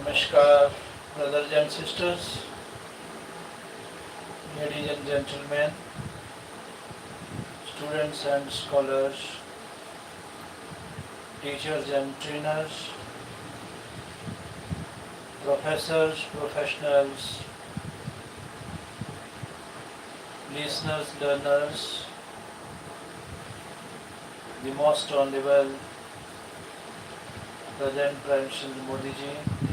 Namaskar, brothers and sisters, ladies and gentlemen, students and scholars, teachers and trainers, professors, professionals, listeners, learners, the most honorable President Prime Minister Modi ji,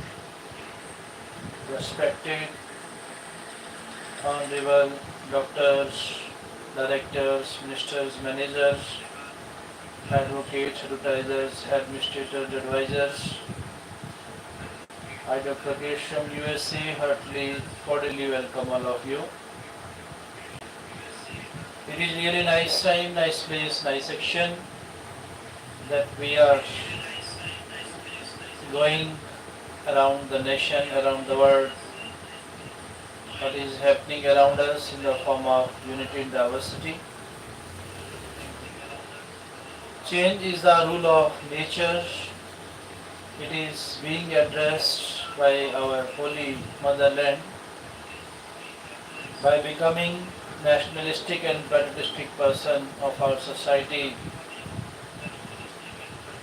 respected honorable doctors, directors, ministers, managers, advocates, advertisers, administrators, advisors. I, Dr. Kesh from USA, heartily, cordially welcome all of you. It is really nice time, nice place, nice action that we are going around the nation, around the world, what is happening around us in the form of unity and diversity. Change is the rule of nature. It is being addressed by our holy motherland by becoming nationalistic and patriotic person of our society.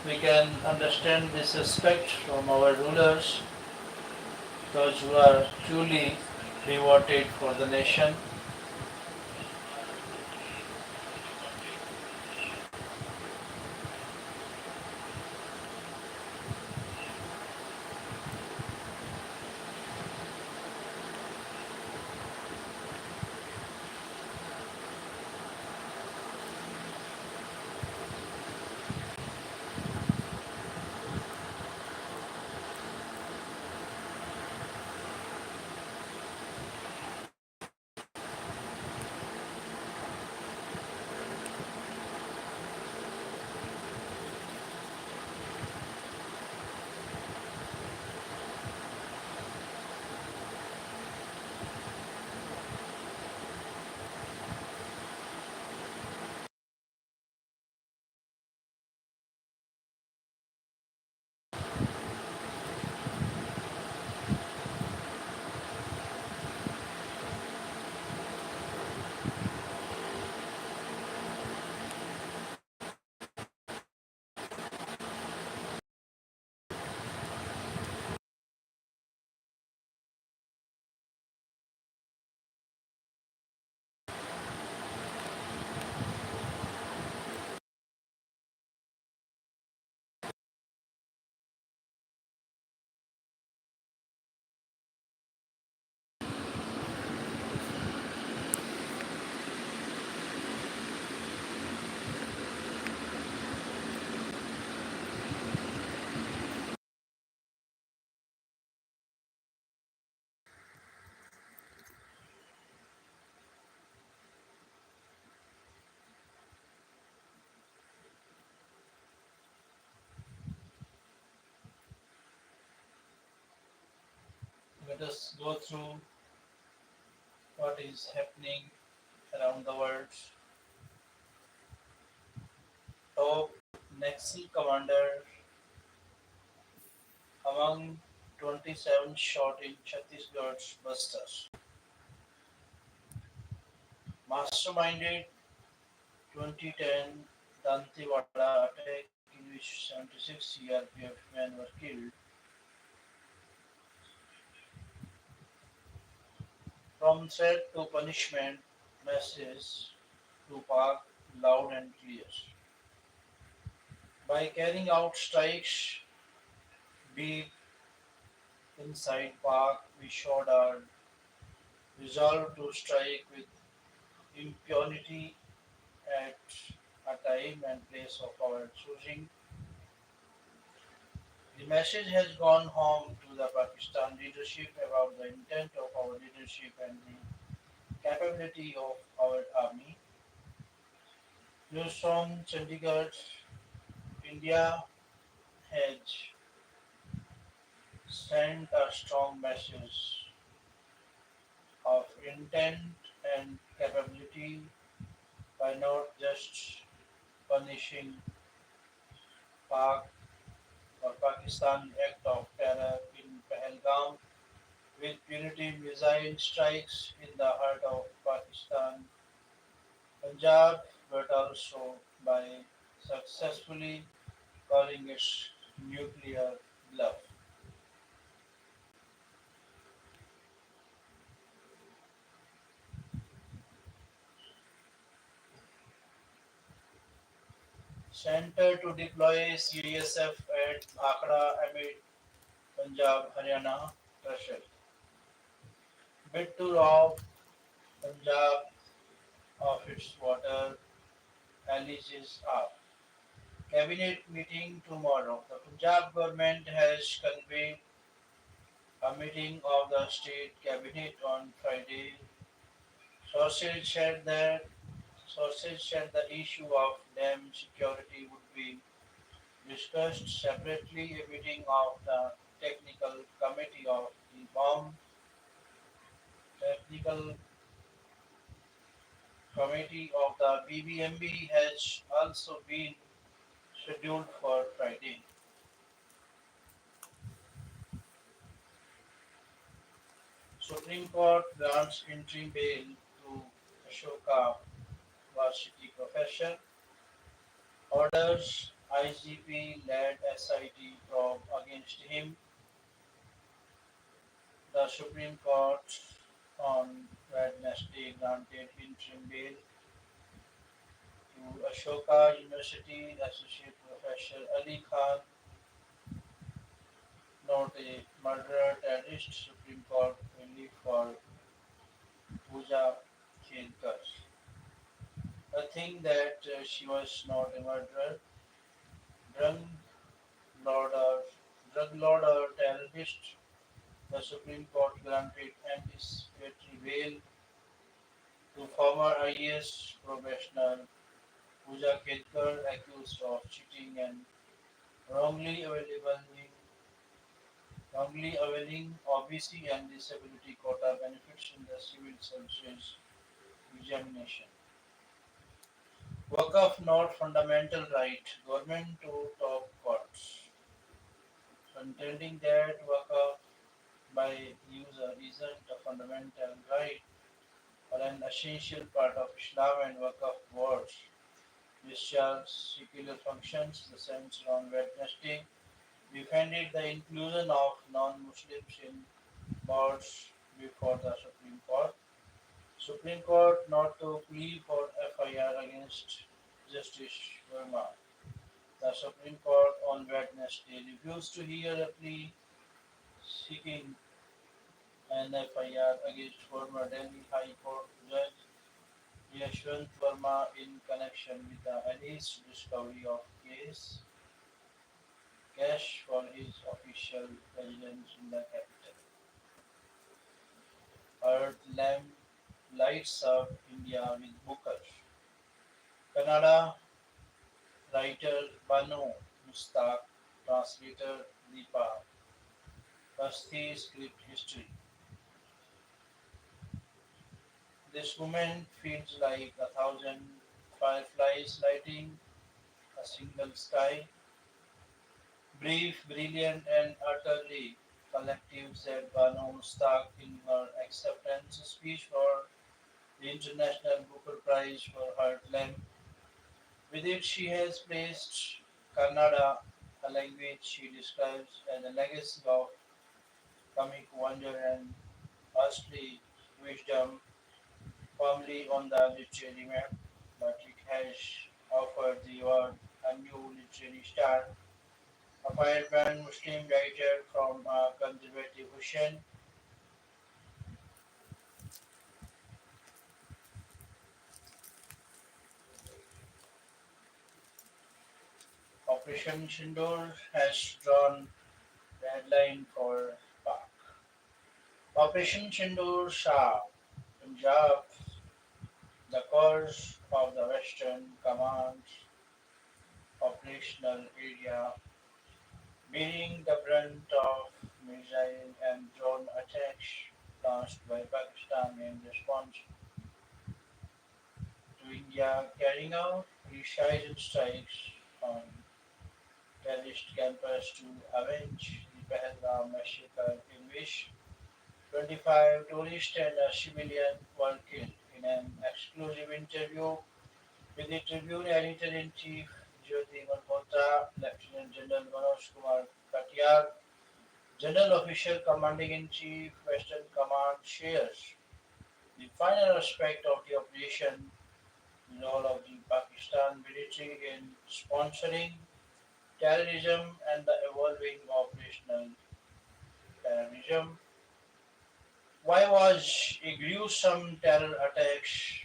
We can understand this respect from our rulers, those who are truly devoted for the nation. Let us go through what is happening around the world. Top Naxal commander among 27 shot in Chhattisgarh's busters. Masterminded 2010 Dantewada attack in which 76 CRPF men were killed. From threat to punishment, message to Pak loud and clear. By carrying out strikes deep inside Pak, we showed our resolve to strike with impunity at a time and place of our choosing. The message has gone home to the Pakistan leadership about the intent of our leadership and the capability of our army. News from Chandigarh, India has sent a strong message of intent and capability by not just punishing Pak or Pakistan act of terror in Pahalgam Pahalgam with punitive missile strikes in the heart of Pakistan, Punjab, but also by successfully calling its nuclear bluff. Center to deploy CDSF at Akhada amid Punjab Haryana pressure. Bid to rob Punjab of its water allies up. Cabinet meeting tomorrow. The Punjab government has convened a meeting of the state cabinet on Friday. Sources said that sources said the issue of dam security would be discussed separately. A meeting of the technical committee of the bomb technical committee of the BBMB has also been scheduled for Friday. Supreme Court grants interim bail to Ashoka Varsity professor, orders IGP-led SIT probe against him. The Supreme Court on Wednesday granted interim bail to Ashoka University Associate Professor Ali Khan, not a murderer terrorist. Supreme Court relief for Pooja Khelkar. I think that she was not a murderer, drug lord or terrorist. The Supreme Court granted anticipatory bail to former IAS professional Pooja Kedkar accused of cheating and wrongly availing, wrongly availing OBC and disability quota benefits in the civil services examination. Wakaf not fundamental right. Government to top courts. Contending that Wakaf by user isn't a fundamental right or an essential part of Islam and Wakaf boards discharge secular functions. The Saints on Wednesday defended the inclusion of non-Muslims in boards before the Supreme Court. Supreme Court not to plea for FIR against Justice Verma. The Supreme Court on Wednesday refused to hear a plea seeking an FIR against former Delhi High Court Judge Yashwant Verma in connection with the alleged discovery of cash for his official residence in the capital. Heartland lights up India with Booker. Kannada writer Banu Mustaq, translator Deepa, Basti script history. This moment feels like a thousand fireflies lighting a single sky. Brief, brilliant, and utterly collective, said Banu Mustaq in her acceptance speech for the International Booker Prize for Heartland. With it, she has placed Kannada, a language she describes as a legacy of comic wonder and earthly wisdom, firmly on the literary map, but it has offered the world a new literary star, a firebrand Muslim writer from a conservative Hussein. Operation Sindoor has drawn the headline for Pak. Operation Sindoor Shah, Punjab, the course of the Western Command's operational area, bearing the brunt of missile and drone attacks launched by Pakistan in response to India carrying out precise strikes on terrorist campus to avenge Pahalgam massacre in which 25 tourists and a civilian were killed. In an exclusive interview with the Tribune editor-in-chief Jyoti Malhotra, Lieutenant General Manoj Kumar Katiyar, General Official Commanding-in-Chief, Western Command shares the final aspect of the operation, the role of the Pakistan military in sponsoring terrorism and the evolving operational terrorism. Why was a gruesome terror attacks?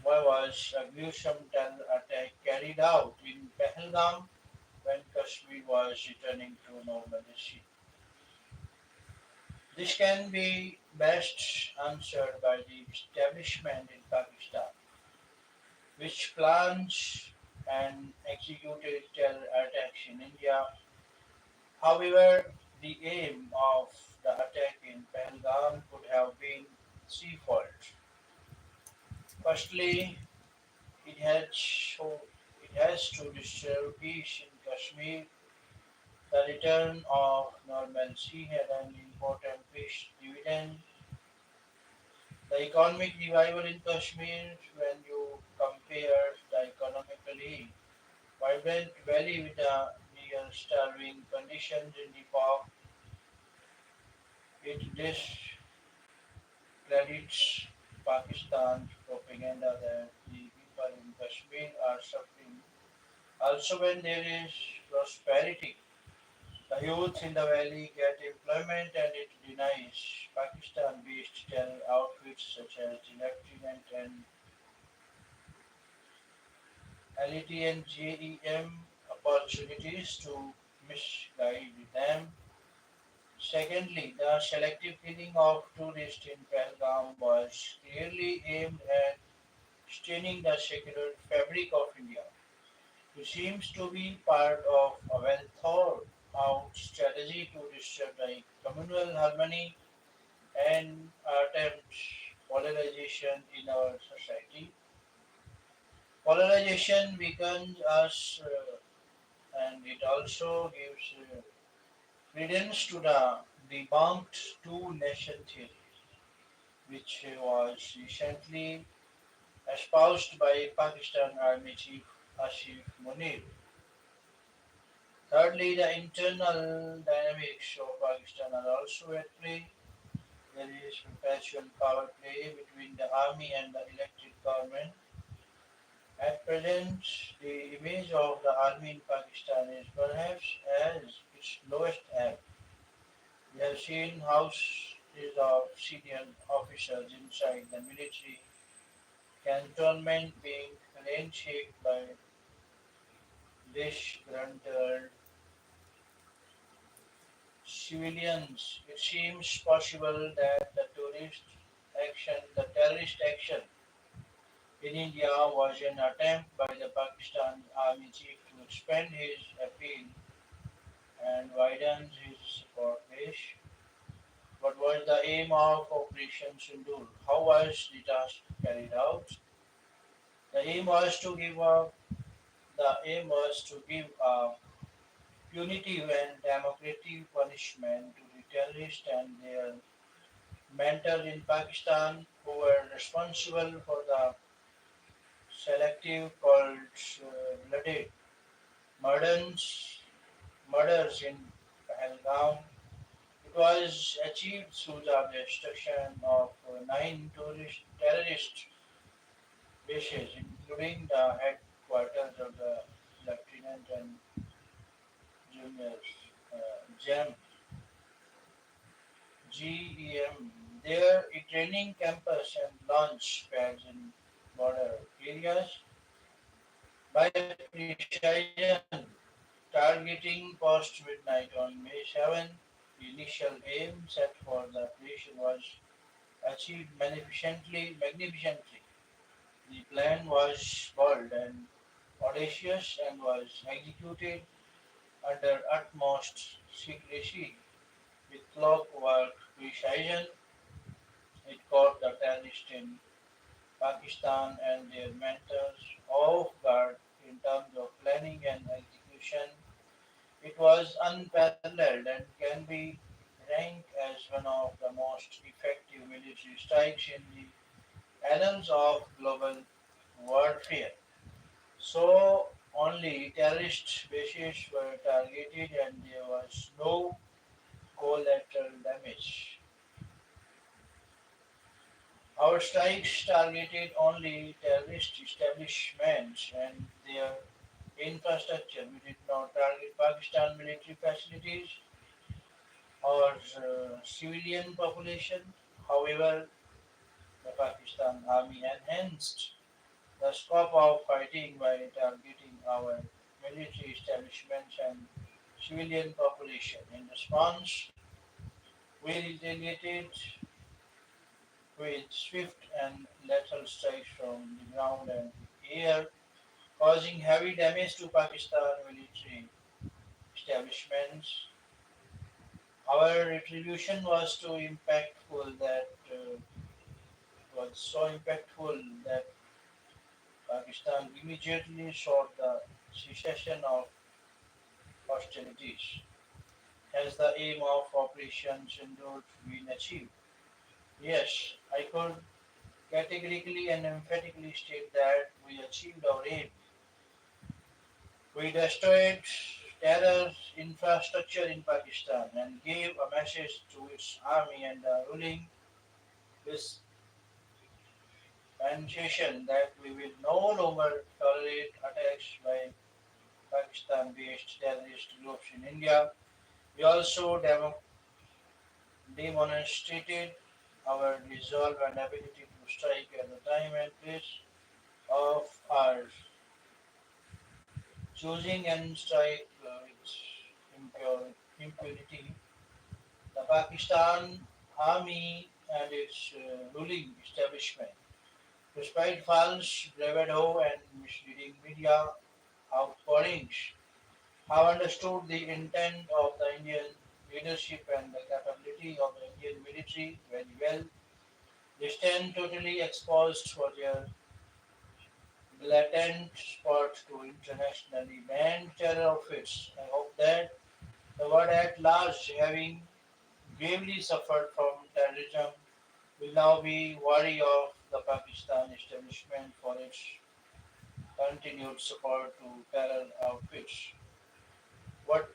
Why was a gruesome terror attack carried out in Pahalgam when Kashmir was returning to normalcy? This can be best answered by the establishment in Pakistan, which plans and executed terror attacks in India. However, the aim of the attack in Pahalgam could have been threefold. Firstly, it has, so it has to disturb peace in Kashmir. The return of normalcy had an important peace dividend. The economic revival in Kashmir, when you compare the economically vibrant valley with the near starving conditions in the park, it discredits Pakistan's propaganda that the people in Kashmir are suffering. Also, when there is prosperity, the youth in the valley get employment and it denies Pakistan-based terror outfits such as the Lieutenant and LET and JEM opportunities to misguide them. Secondly, the selective killing of tourists in Pahalgam was clearly aimed at staining the secular fabric of India. It seems to be part of a well thought out strategy to disturb the communal harmony and attempt polarization in our society. Polarization weakens us and it also gives credence to the debunked two nation theory, which was recently espoused by Pakistan Army Chief Asif Munir. Thirdly, the internal dynamics of Pakistan are also at play. There is perpetual power play between the army and the elected government. At present, the image of the army in Pakistan is perhaps as its lowest ebb. We have seen houses of senior officers inside the military cantonment being handshaked by disgruntled civilians. It seems possible that the terrorist action in India was an attempt by the Pakistan Army Chief to expand his appeal and widen his support base. What was the aim of Operation Sindoor? How was the task carried out? The aim was to give a the aim was to give a punitive and democratic punishment to the terrorists and their mentors in Pakistan who were responsible for the selective cold-blooded murders, murders in Pahalgam. It was achieved through the destruction of nine terrorist bases, including the headquarters of the Lieutenant and Juniors GEM, GEM. There, a training campus and launch pads in border areas. By precision targeting post midnight on May 7, the initial aim set for the operation was achieved magnificently. The plan was bold and audacious and was executed under utmost secrecy with clockwork precision. It caught the terrorists in Pakistan and their mentors off guard in terms of planning and execution. It was unparalleled and can be ranked as one of the most effective military strikes in the annals of global warfare. So, only terrorist bases were targeted and there was no collateral damage. Our strikes targeted only terrorist establishments and their infrastructure. We did not target Pakistan military facilities or civilian population. However, the Pakistan army enhanced the scope of fighting by targeting our military establishments and civilian population. In response, we retaliated with swift and lethal strikes from the ground and the air, causing heavy damage to Pakistan military establishments. Our retribution was so impactful that Pakistan immediately sought the cessation of hostilities. Has the aim of Operation Sindoor been achieved? Yes, I could categorically and emphatically state that we achieved our aim. We destroyed terror infrastructure in Pakistan and gave a message to its army and the ruling dispensation that we will no longer tolerate attacks by Pakistan-based terrorist groups in India. We also demonstrated our resolve and ability to strike at the time and place of our choosing and strike with impunity. The Pakistan army and its ruling establishment, despite false bravado and misleading media outpourings, have understood the intent of the Indian leadership and the capability of the Indian military very well. They stand totally exposed for their blatant support to internationally banned terror outfits. I hope that the world at large, having gravely suffered from terrorism, will now be wary of the Pakistan establishment for its continued support to terror outfits. What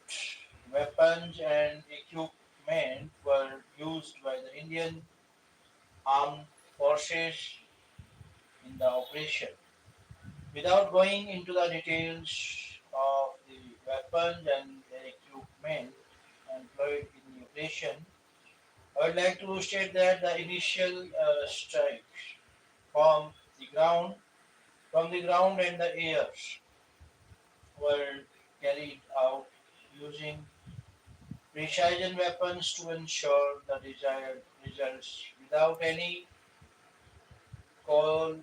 weapons and equipment were used by the Indian armed forces in the operation? Without going into the details of the weapons and their equipment employed in the operation, I would like to state that the initial strikes from the ground, from the ground and the air were carried out using precision weapons to ensure the desired results without any collateral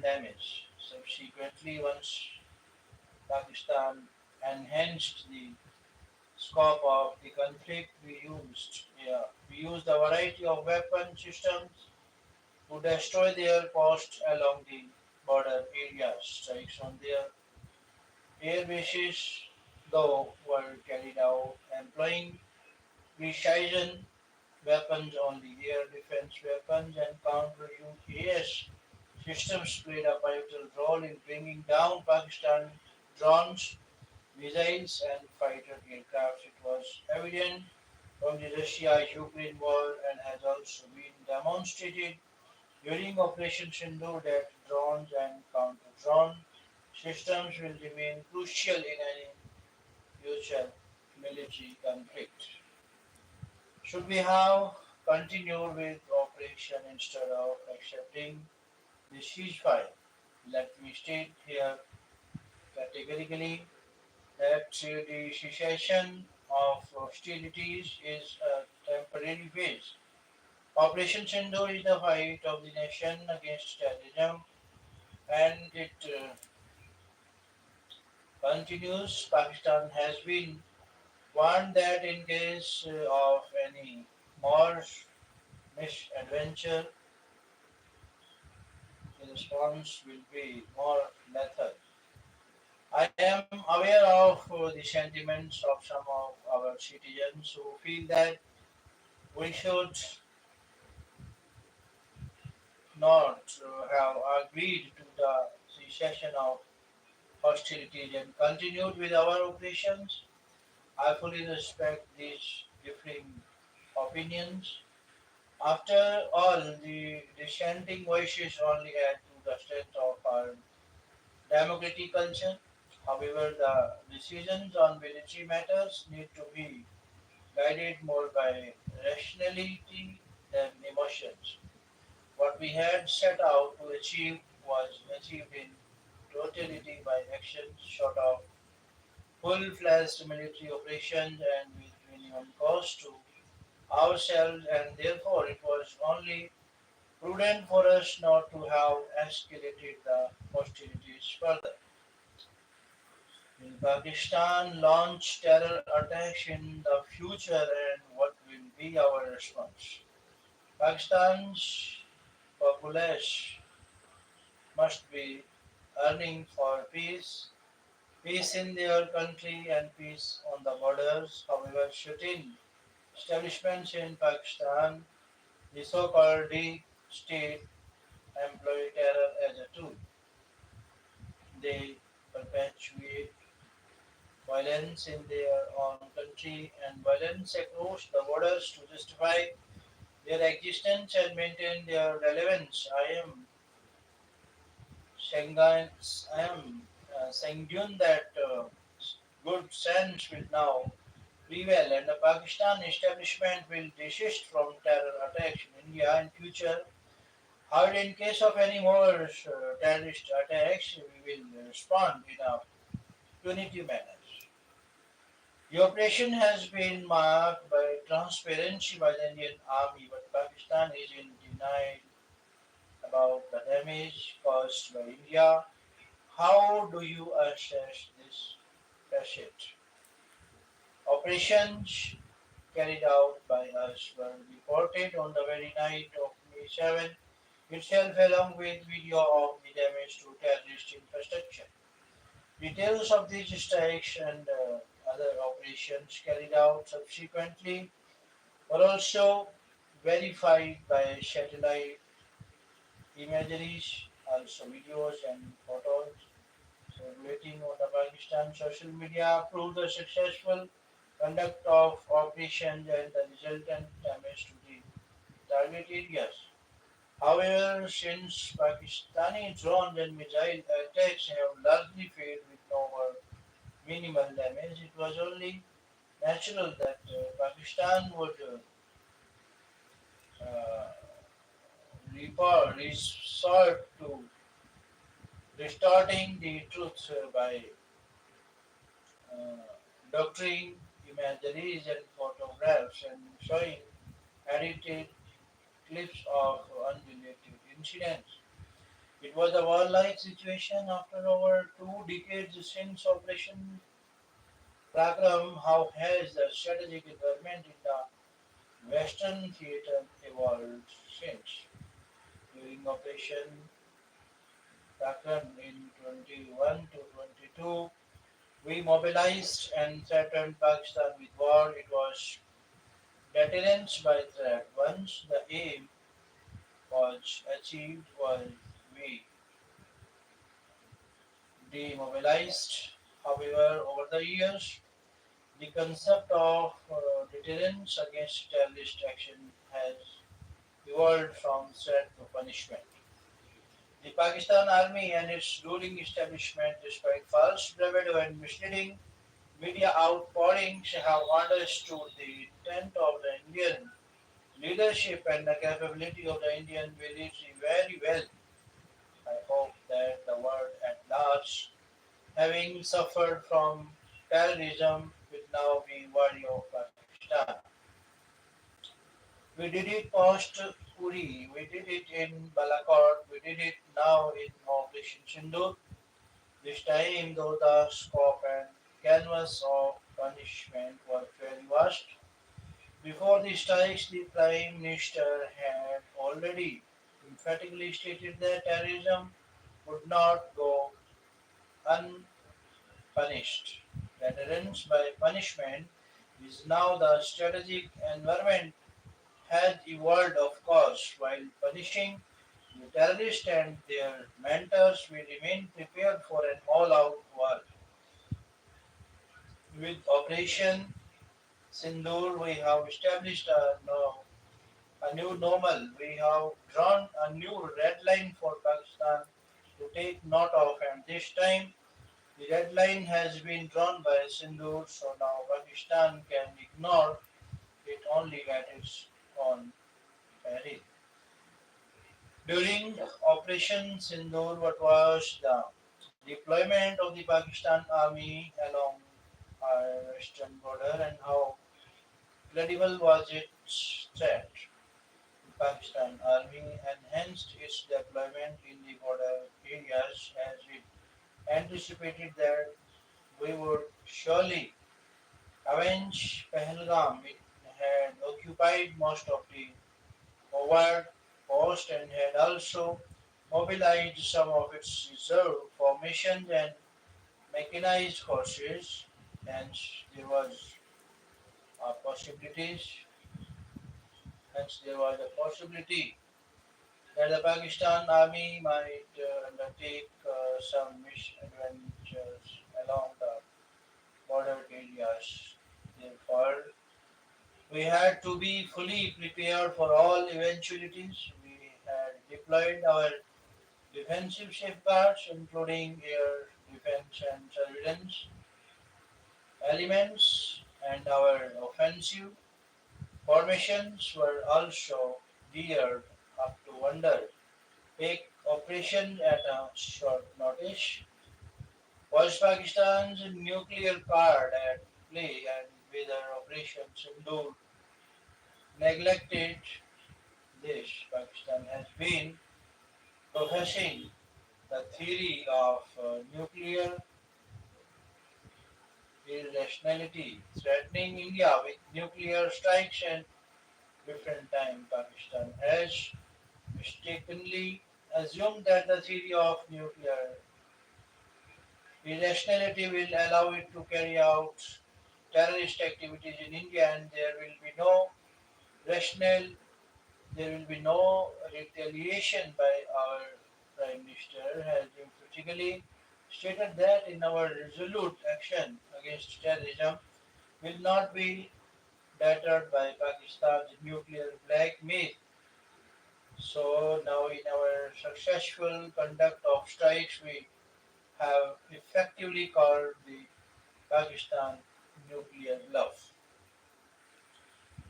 damage. Subsequently, once Pakistan enhanced the scope of the conflict, we used a variety of weapon systems to destroy their posts along the border areas. Strikes on their air bases, though, were carried out employing precision weapons only. Air defense weapons and counter UAS systems played a pivotal role in bringing down Pakistan drones, missiles, and fighter aircraft. It was evident from the Russia-Ukraine war and has also been demonstrated during Operation Sindoor that drones and counter-drone systems will remain crucial in any future military conflict. Should we have continued with operation instead of accepting the ceasefire? Let me state here categorically that the cessation of hostilities is a temporary phase. Operation Sindoor is the fight of the nation against terrorism and it continues. Pakistan has been warned that in case of any more misadventure, the response will be more lethal. I am aware of the sentiments of some of our citizens who feel that we should not have agreed to the cessation of hostilities and continued with our operations. I fully respect these differing opinions. After all, the dissenting voices only add to the strength of our democratic culture. However, the decisions on military matters need to be guided more by rationality than emotions. What we had set out to achieve was achieved in totality by actions short of full-fledged military operations and with minimum cost to ourselves, and therefore it was only prudent for us not to have escalated the hostilities further. Will Pakistan launch terror attacks in the future, and what will be our response? Pakistan's populace must be earning for peace, peace in their country and peace on the borders. However, shooting establishments in Pakistan, the so-called deep state, employ terror as a tool. They perpetuate violence in their own country and violence across the borders to justify their existence and maintain their relevance. Sanguine, I am sanguine that good sense will now prevail and the Pakistan establishment will desist from terror attacks in India in future. However, in case of any more terrorist attacks, we will respond in a punitive manner. The operation has been marked by transparency by the Indian Army, but Pakistan is in denial about the damage caused by India. How do you assess this facet? Operations carried out by us were reported on the very night of May 7 itself, along with video of the damage to terrorist infrastructure. Details of these strikes and other operations carried out subsequently were also verified by satellite imageries, also videos and photos circulating on the Pakistan social media prove the successful conduct of operations and the resultant damage to the target areas. However, since Pakistani drones and missile attacks have largely failed with no or minimal damage, it was only natural that Pakistan would uh, resort to distorting the truth by uh, doctoring imageries and photographs and showing edited clips of unrelated incidents. It was a warlike situation after over 2 decades since Operation Prakram. How has the strategic environment in the Western theater evolved since? During Operation Prakram in 21 to 22, we mobilized and threatened Pakistan with war. It was deterrence by threat. Once the aim was achieved, was we demobilized. However, over the years, the concept of deterrence against terrorist action has evolved from threat to punishment. The Pakistan Army and its ruling establishment, despite false bravado and misleading media outpourings, have understood the intent of the Indian leadership and the capability of the Indian military very well. I hope that the world at large, having suffered from terrorism, will now be wary of Pakistan. We did it post Uri, we did it in Balakot, we did it now in Operation Sindoor. This time, though, the scope and canvas of punishment was very vast. Before the strikes, the Prime Minister had already emphatically stated that terrorism would not go unpunished. punished. Deterrence by punishment is now the strategic environment has evolved, of course, while punishing the terrorists and their mentors, we remain prepared for an all-out war. With Operation Sindoor, we have established a new normal. We have drawn a new red line for Pakistan to take note of, and this time the red line has been drawn by Sindoor, so now Pakistan can ignore it only at its own peril. During Operation Sindoor, what was the deployment of the Pakistan Army along our western border and how credible was its threat? The Pakistan Army enhanced its deployment in the border areas as it anticipated that we would surely avenge Pahalgam. It had occupied most of the forward post and had also mobilized some of its reserve formations and mechanized forces. Hence, there was possibilities. Hence, there was a possibility that the Pakistan Army might undertake some misadventures along the border areas. Therefore, we had to be fully prepared for all eventualities. We had deployed our defensive safeguards, including air defense and surveillance elements, and our offensive formations were also geared up to undertake operations at a short notice. Was Pakistan's nuclear card at play, and whether Operation Sindoor neglected this? Pakistan has been professing the theory of nuclear irrationality, threatening India with nuclear strikes at different times. Pakistan has mistakenly assumed that the theory of nuclear irrationality will allow it to carry out terrorist activities in India, and rational there will be no retaliation by our Prime Minister has emphatically stated that in our resolute action against terrorism will not be deterred by Pakistan's nuclear blackmail. So now in our successful conduct of strikes we have effectively called the Pakistan nuclear bluff.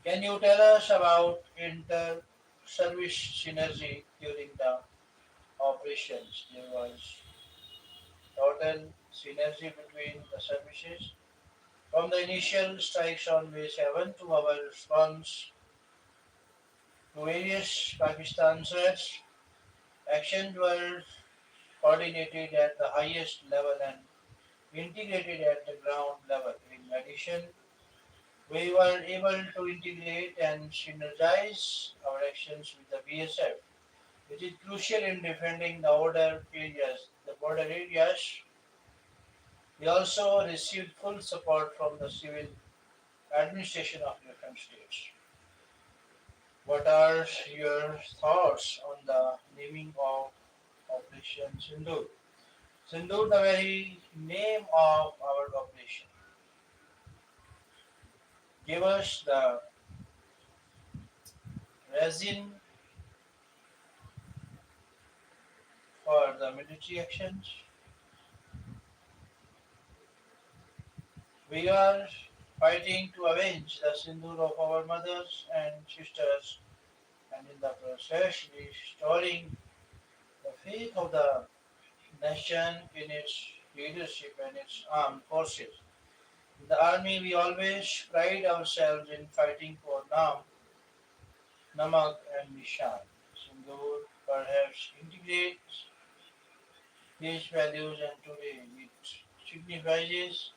Can you tell us about inter-service synergy during the operations? There was total synergy between the services. From the initial strikes on May 7 to our response to various Pakistan threats, actions were coordinated at the highest level and integrated at the ground level. In addition, we were able to integrate and synergize our actions with the BSF, which is crucial in defending the border areas. We also received full support from the civil administration of different states. What are your thoughts on the naming of Operation Sindoor? Sindoor, the very name of our operation, gave us the reason for the military actions. We are fighting to avenge the Sindoor of our mothers and sisters, and in the process, restoring the faith of the nation in its leadership and its armed forces. In the army, we always pride ourselves in fighting for Nam, Namak, and Nishan. Sindoor perhaps integrates these values, and today it signifies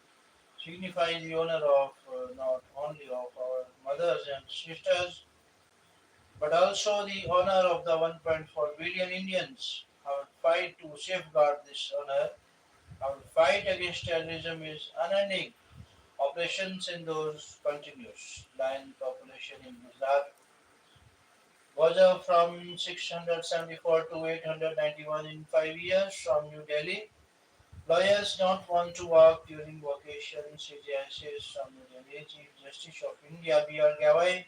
signifies the honor of not only of our mothers and sisters, but also the honor of the 1.4 billion Indians. Our fight to safeguard this honor Our fight against terrorism is unending. Operation Sindoor continues. Lion population in Gujarat was up from 674 to 891 in 5 years from New Delhi. Lawyers don't want to work during vacation, CJS's from New Delhi. Chief Justice of India B.R. Gavai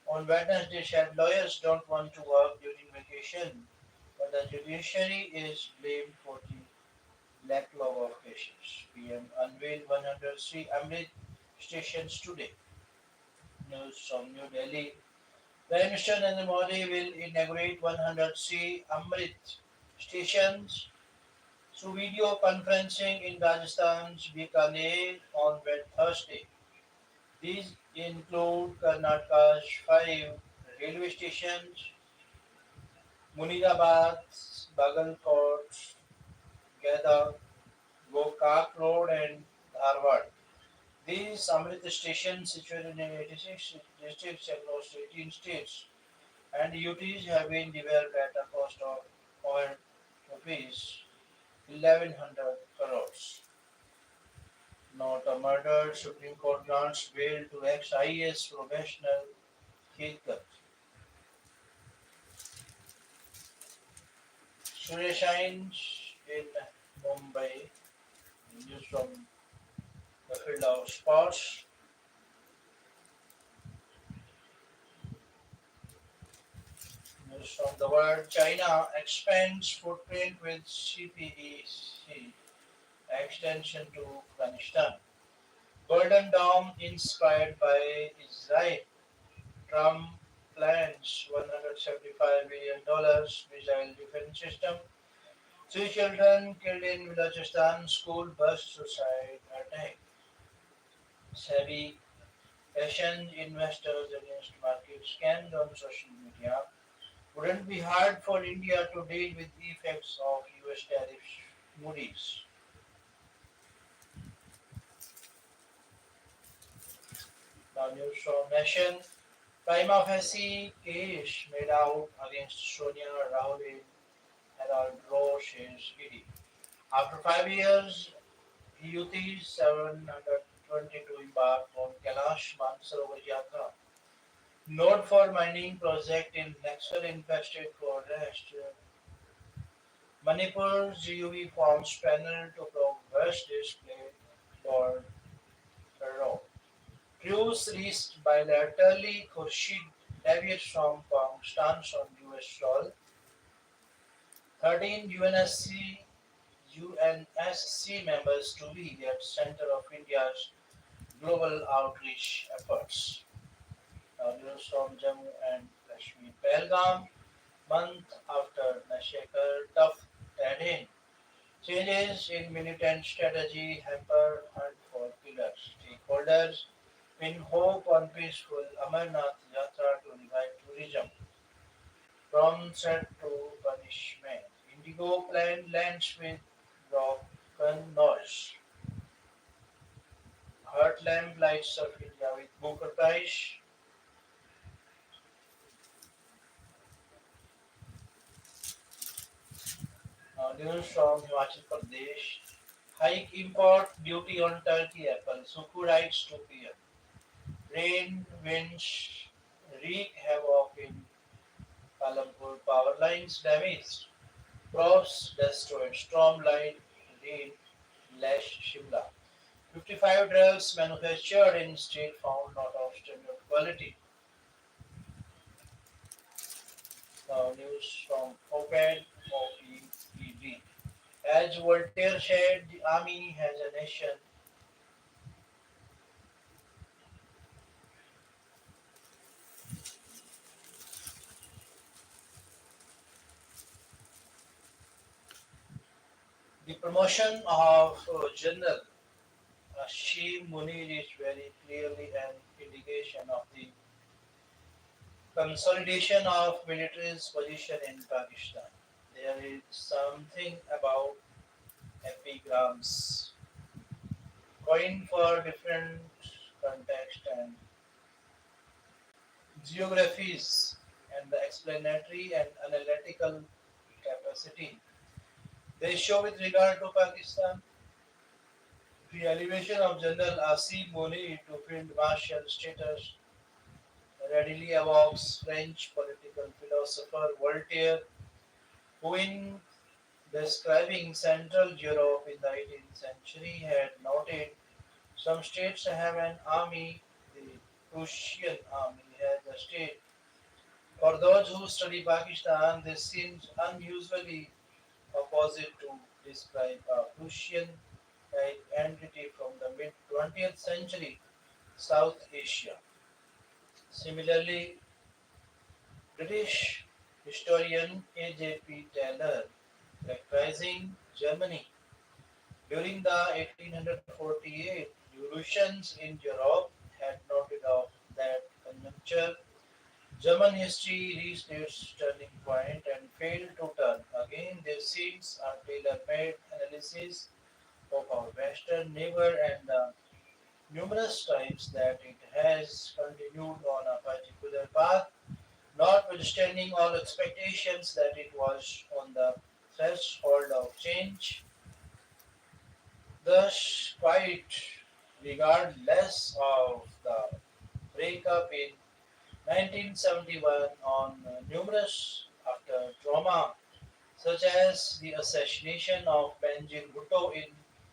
on Wednesday said lawyers don't want to work during vacation, but the judiciary is blamed for the backlog of cases. PM unveiled 103 Amrit stations today. News from New Delhi. Prime Minister Narendra Modi will inaugurate 103 Amrit stations through video conferencing in Rajasthan's Bikaner on Thursday. These include Karnataka's five railway stations, Munirabad, Bagalkot, Gada, Gokak Road, and Dharwad. These Amrit stations, situated in 86 districts across 18 states, and UTs have been developed at a cost of over rupees 1100 crores. Not a murder, Supreme Court grants bail to ex-IAS professional Khilkar. Surya shines in Mumbai. News from the field of sports. News from the world. China expands footprint with CPEC extension to Afghanistan. Golden Dome inspired by Israel. Trump plans $175 billion missile defense system. Three children killed in Balochistan school bus suicide attack. Savvy Asian investors against market scams on social media. Wouldn't be hard for India to deal with the effects of US tariffs. Moody's. Now news from Nation. Prima facie case made out against Sonia Rahul in Herald Roche's ED. After 5 years, UT 722 embarked on Kailash Mansarovar Yatra, known for mining project in Naxal infested forest. Manipur's GUV forms panel to probe West display for Terror. Crews reached bilaterally. Khurshid deviates from Kong stance on US soil. 13 UNSC members to be at center of India's global outreach efforts. Now news from Jammu and Kashmir. Pahalgam, month after Nashekar, tough dead in. Changes in militant strategy hamper hunt for killers. Stakeholders pin hope on peaceful Amarnath Yatra to revive tourism. From threat to punishment. Indigo plane lands with broken nose. Heartland lights of India with Booker Prize. News from Himachal Pradesh. Hike import duty on Turkey apple. Suku writes to PM. Rain, winds wreak havoc in Palampur power lines damaged. Crops destroyed. Storm line rain lashed Shimla. 55 drugs manufactured in state found not of standard quality. Now news from OPED, OPED. As Voltaire said, the army has a nation. The promotion of General Hashim Munir is very clearly an indication of the consolidation of military's position in Pakistan. There is something about epigrams coined for different contexts and geographies and the explanatory and analytical capacity they show with regard to Pakistan. The elevation of General Asim Moni to Field Marshal status readily evokes French political philosopher Voltaire, who, in describing Central Europe in the 18th century, had noted some states have an army, the Prussian army has a state. For those who study Pakistan, this seems unusually opposite to describe a Prussian entity from the mid 20th century South Asia. Similarly, British historian A.J.P. Taylor, characterizing Germany during the 1848 revolutions in Europe, had noted of that conjuncture German history reached its turning point and failed to turn. Again, there seems a tailor-made analysis of our Western neighbor and the numerous times that it has continued on a particular path, notwithstanding all expectations that it was on the threshold of change, thus quite regardless of the breakup in 1971 on numerous after trauma such as the assassination of Benjir Bhutto in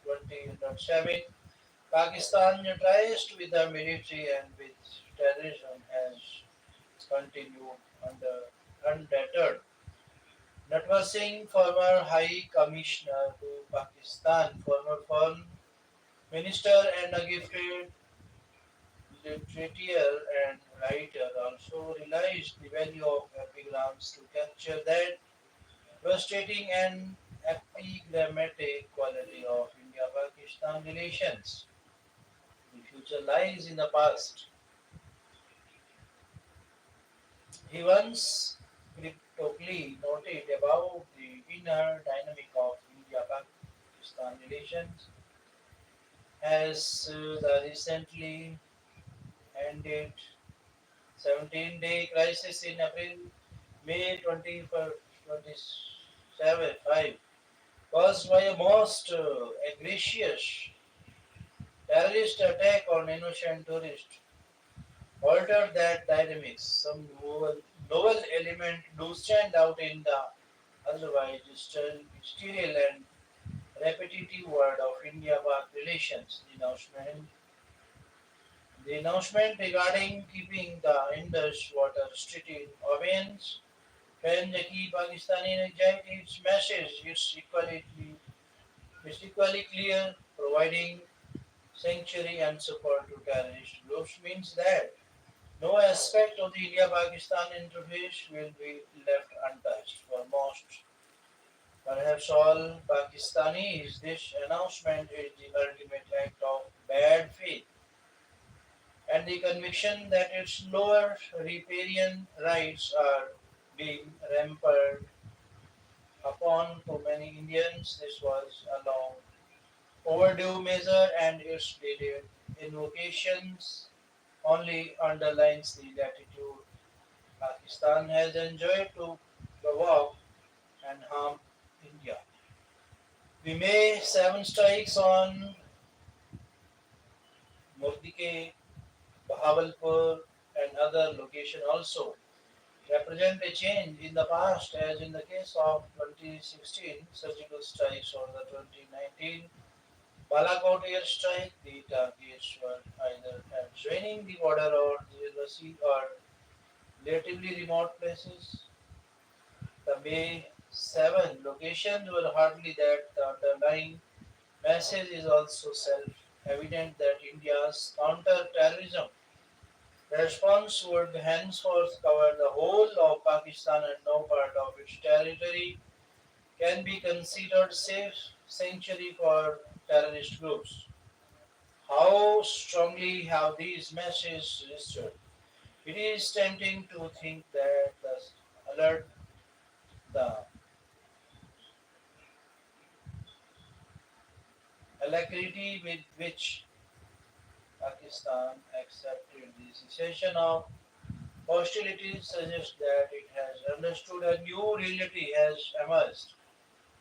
2007. Pakistan neutralized with the military and with terrorism has continued under undeterred. Natwar Singh, former High Commissioner to Pakistan, former Foreign Minister and a gifted literature and writer, also realized the value of epigrams to capture that devastating and epigrammatic quality of India-Pakistan relations. The future lies in the past. He once cryptically noted about the inner dynamic of India-Pakistan relations as the recently ended 17-day crisis in April, May 2027 5 caused by a most egregious terrorist attack on innocent tourists altered that dynamics. Some novel element do stand out in the otherwise sterile and repetitive world of India-Pak relations. The announcement regarding keeping the Indus water treaty in abeyance when the key Pakistani anxiety its message is equally clear, providing sanctuary and support to terrorist groups means that no aspect of the India-Pakistan interface will be left untouched. For most, perhaps all Pakistanis, this announcement is the ultimate act of bad faith and the conviction that its lower riparian rights are being trampled upon to many Indians. This was a long overdue measure and its delayed invocations only underlines the latitude Pakistan has enjoyed to provoke and harm India. We may seven strikes on Murdike, Bahawalpur, and other locations also represent a change in the past, as in the case of 2016 surgical strikes or the 2019 Balakot airstrike. The targets were either adjoining the border or the sea or relatively remote places. The May 7 locations were hardly that. The underlying message is also self-evident that India's counter-terrorism response would henceforth cover the whole of Pakistan and no part of its territory can be considered safe sanctuary for terrorist groups. How strongly have these messages registered? It is tempting to think that the alert, the alacrity with which Pakistan accepted the cessation of hostilities suggests that it has understood a new reality has emerged,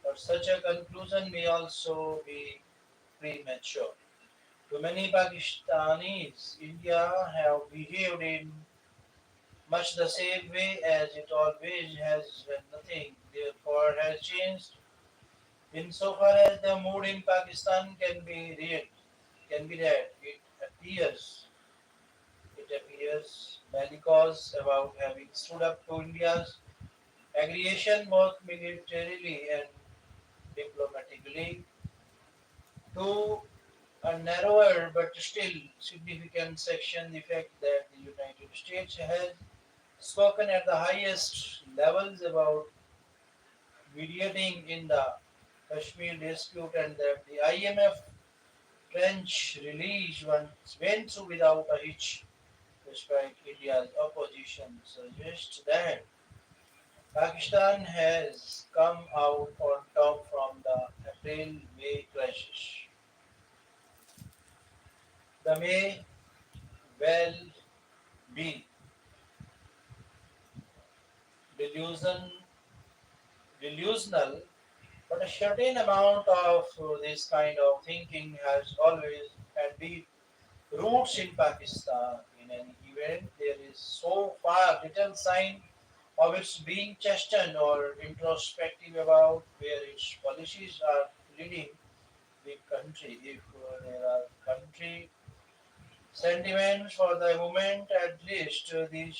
but such a conclusion may also be premature. To many Pakistanis, India have behaved in much the same way as it always has when nothing therefore has changed. Insofar as the mood in Pakistan can be read, it appears bellicose about having stood up to India's aggression both militarily and diplomatically. To a narrower but still significant section, the fact that the United States has spoken at the highest levels about mediating in the Kashmir dispute and that the IMF trench release went through without a hitch, despite India's opposition, suggests that Pakistan has come out on top from the April-May crisis. The may well be delusion, delusional, but a certain amount of this kind of thinking has always had deep roots in Pakistan. In any event, there is so far little sign of its being chastened or introspective about where its policies are leading the country. If there are country sentiments for the moment, at least these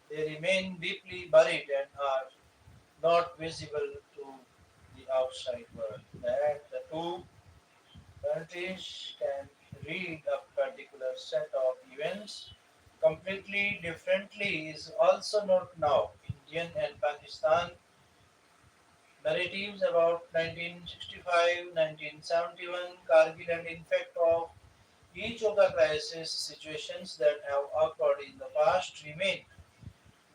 they remain deeply buried and are not visible to the outside world. That the two countries can read a particular set of events completely differently is also not now. Indian and Pakistan narratives about 1965, 1971, Kargil, and in fact of each of the crisis situations that have occurred in the past remain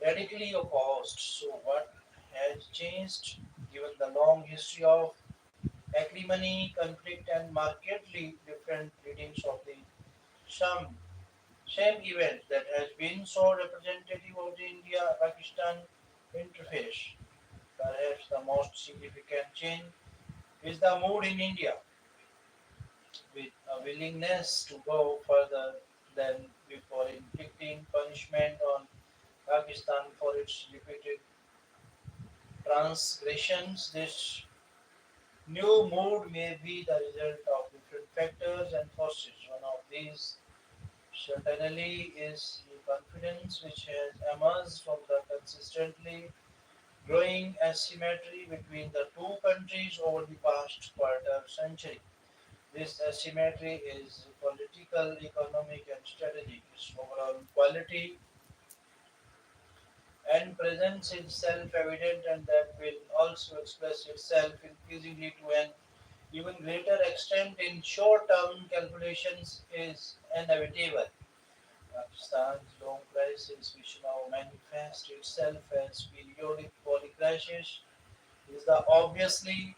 radically opposed. So, what has changed given the long history of acrimony, conflict, and markedly different readings of the some same event that has been so representative of the India-Pakistan interface? Perhaps the most significant change is the mood in India, with a willingness to go further than before inflicting punishment on Pakistan for its repeated transgressions. This new mood may be the result of different factors and forces. One of these certainly is the confidence which has emerged from the consistently growing asymmetry between the two countries over the past quarter century. This asymmetry is political, economic, and strategic. Its overall quality and presence is self-evident, and that will also express itself increasingly to an even greater extent in short-term calculations is inevitable. Pakistan's long crisis, which now manifests itself as periodic polycrisis, is the obviously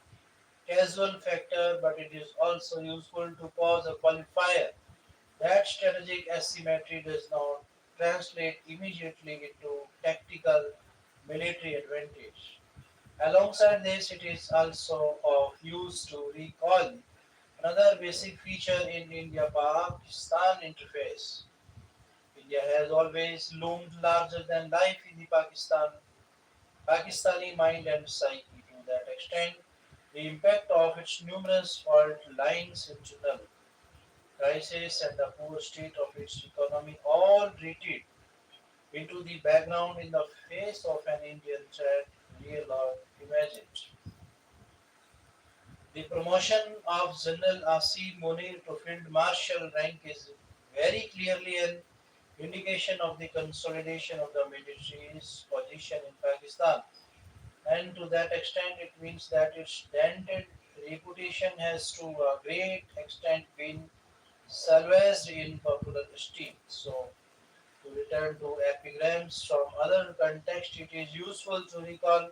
casual factor, but it is also useful to cause a qualifier. That strategic asymmetry does not translate immediately into tactical military advantage. Alongside this, it is also of use to recall another basic feature in India-Pakistan interface. India has always loomed larger than life in the Pakistani mind and psyche. To that extent, the impact of its numerous fault lines, internal crisis, and the poor state of its economy all retreat into the background in the face of an Indian threat, real or imagined. The promotion of General Asim Munir to Field Marshal rank is very clearly an indication of the consolidation of the military's position in Pakistan, and to that extent, it means that its dented reputation has to a great extent been salvaged in popular esteem. So, to return to epigrams from other contexts, it is useful to recall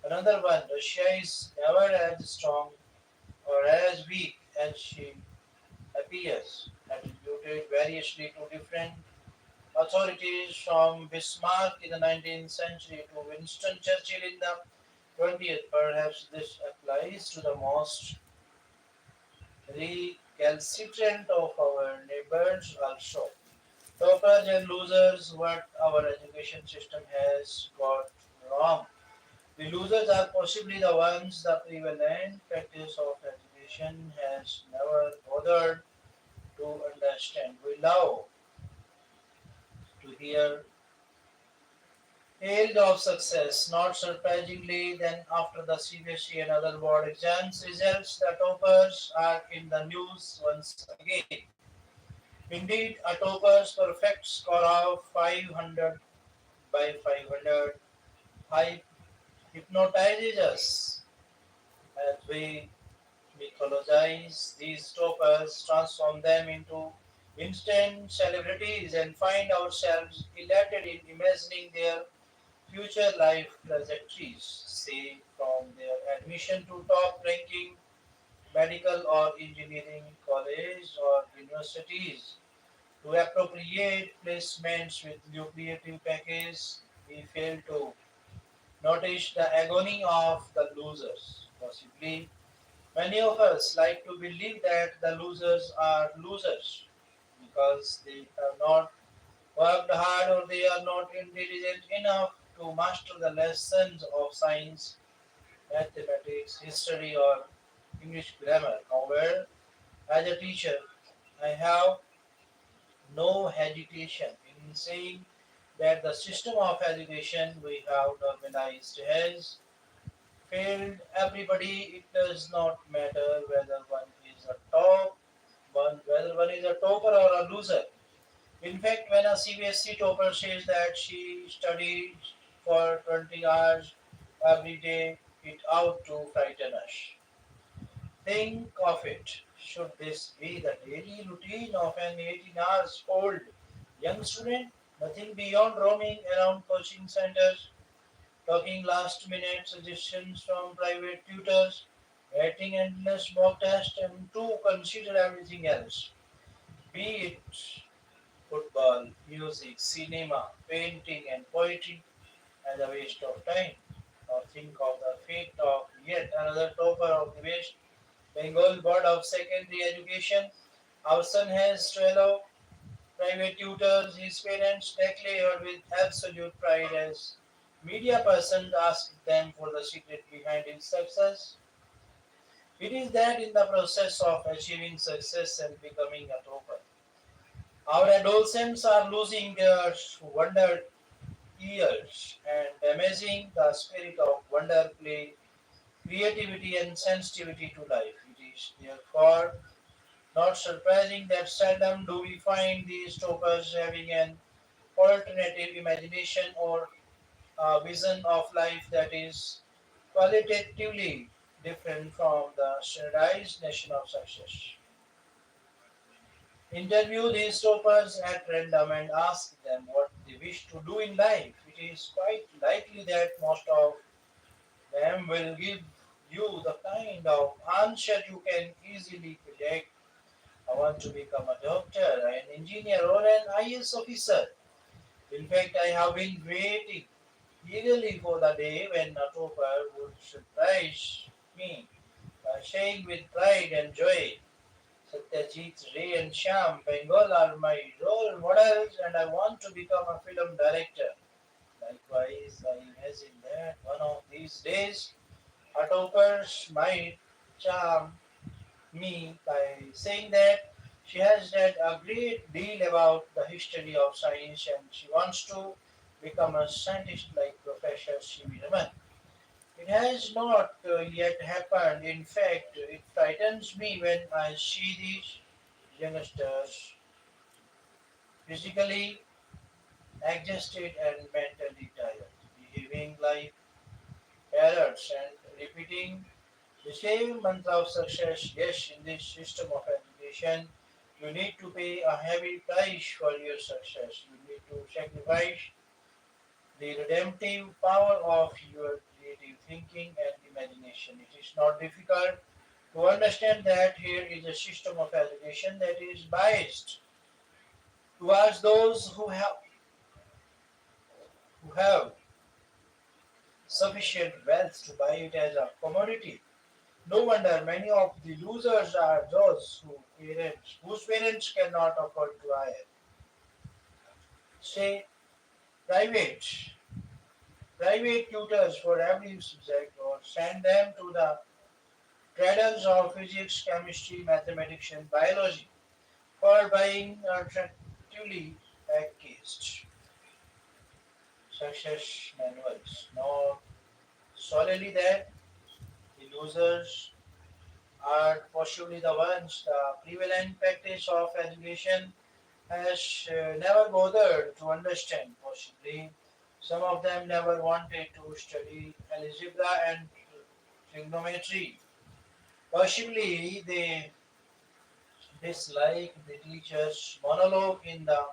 another one. Russia is never as strong or as weak as she appears, attributed variously to different authorities from Bismarck in the 19th century to Winston Churchill in the 20th. Perhaps this applies to the most recalcitrant of our neighbors also. Toppers and losers, what our education system has got wrong. The losers are possibly the ones the prevalent practice of education has never bothered to understand. We love to hear tales of success. Not surprisingly, then after the CBSE and other board exams results, the toppers are in the news once again. Indeed, a topper's perfect score of 500 by 500 hy- hypnotizes us as we mythologize these toppers, transform them into instant celebrities, and find ourselves elated in imagining their future life trajectories, say from their admission to top ranking medical or engineering college or universities to appropriate placements with lucrative package. We fail to notice the agony of the losers. Possibly, many of us like to believe that the losers are losers because they have not worked hard or they are not intelligent enough to master the lessons of science, mathematics, history, or English grammar. However, as a teacher, I have no hesitation in saying that the system of education we have normalized has failed everybody. It does not matter whether one is a top one, whether one is a topper or a loser. In fact, when a CBSE topper says that she studies for 20 hours every day, it ought to frighten us. Think of it. Should this be the daily routine of an 18 hours old young student? Nothing beyond roaming around coaching centers, talking last minute suggestions from private tutors, writing endless mock tests, and to consider everything else. Be it football, music, cinema, painting, and poetry as a waste of time. Or think of the fate of yet another topper of the West Bengal Board of Secondary Education. Our son has 12 private tutors. His parents declared with absolute pride as media person asked them for the secret behind his success. It is that in the process of achieving success and becoming a topper, our adolescents are losing their wonder years and damaging the spirit of wonder, play, creativity, and sensitivity to life. It is therefore not surprising that seldom do we find these toppers having an alternative imagination or a vision of life that is qualitatively different from the standardized nation of success. Interview these toppers at random and ask them what they wish to do in life. It is quite likely that most of them will give you the kind of answer you can easily predict. I want to become a doctor, an engineer, or an IS officer. In fact, I have been waiting eagerly for the day when a topper would surprise me by saying with pride and joy, Satyajit Ray and Shyam Bengal are my role models and I want to become a film director. Likewise, I imagine that one of these days a topper might charm me by saying that she has read a great deal about the history of science and she wants to become a scientist like Professor C.V. Raman. It has not yet happened. In fact, it frightens me when I see these youngsters physically exhausted and mentally tired, behaving like parrots and repeating the same mantra of success. Yes, in this system of education, you need to pay a heavy price for your success. You need to sacrifice the redemptive power of your creative thinking and imagination. It is not difficult to understand that here is a system of education that is biased towards those who have sufficient wealth to buy it as a commodity. No wonder many of the losers are those whose parents cannot afford to hire, say, private private tutors for every subject or send them to the traders of physics, chemistry, mathematics, and biology for buying attractively packaged success manuals. Not solely that, the losers are possibly the ones. The prevalent practice of education has never bothered to understand. Possibly, some of them never wanted to study algebra and trigonometry. Possibly, they dislike the teacher's monologue in the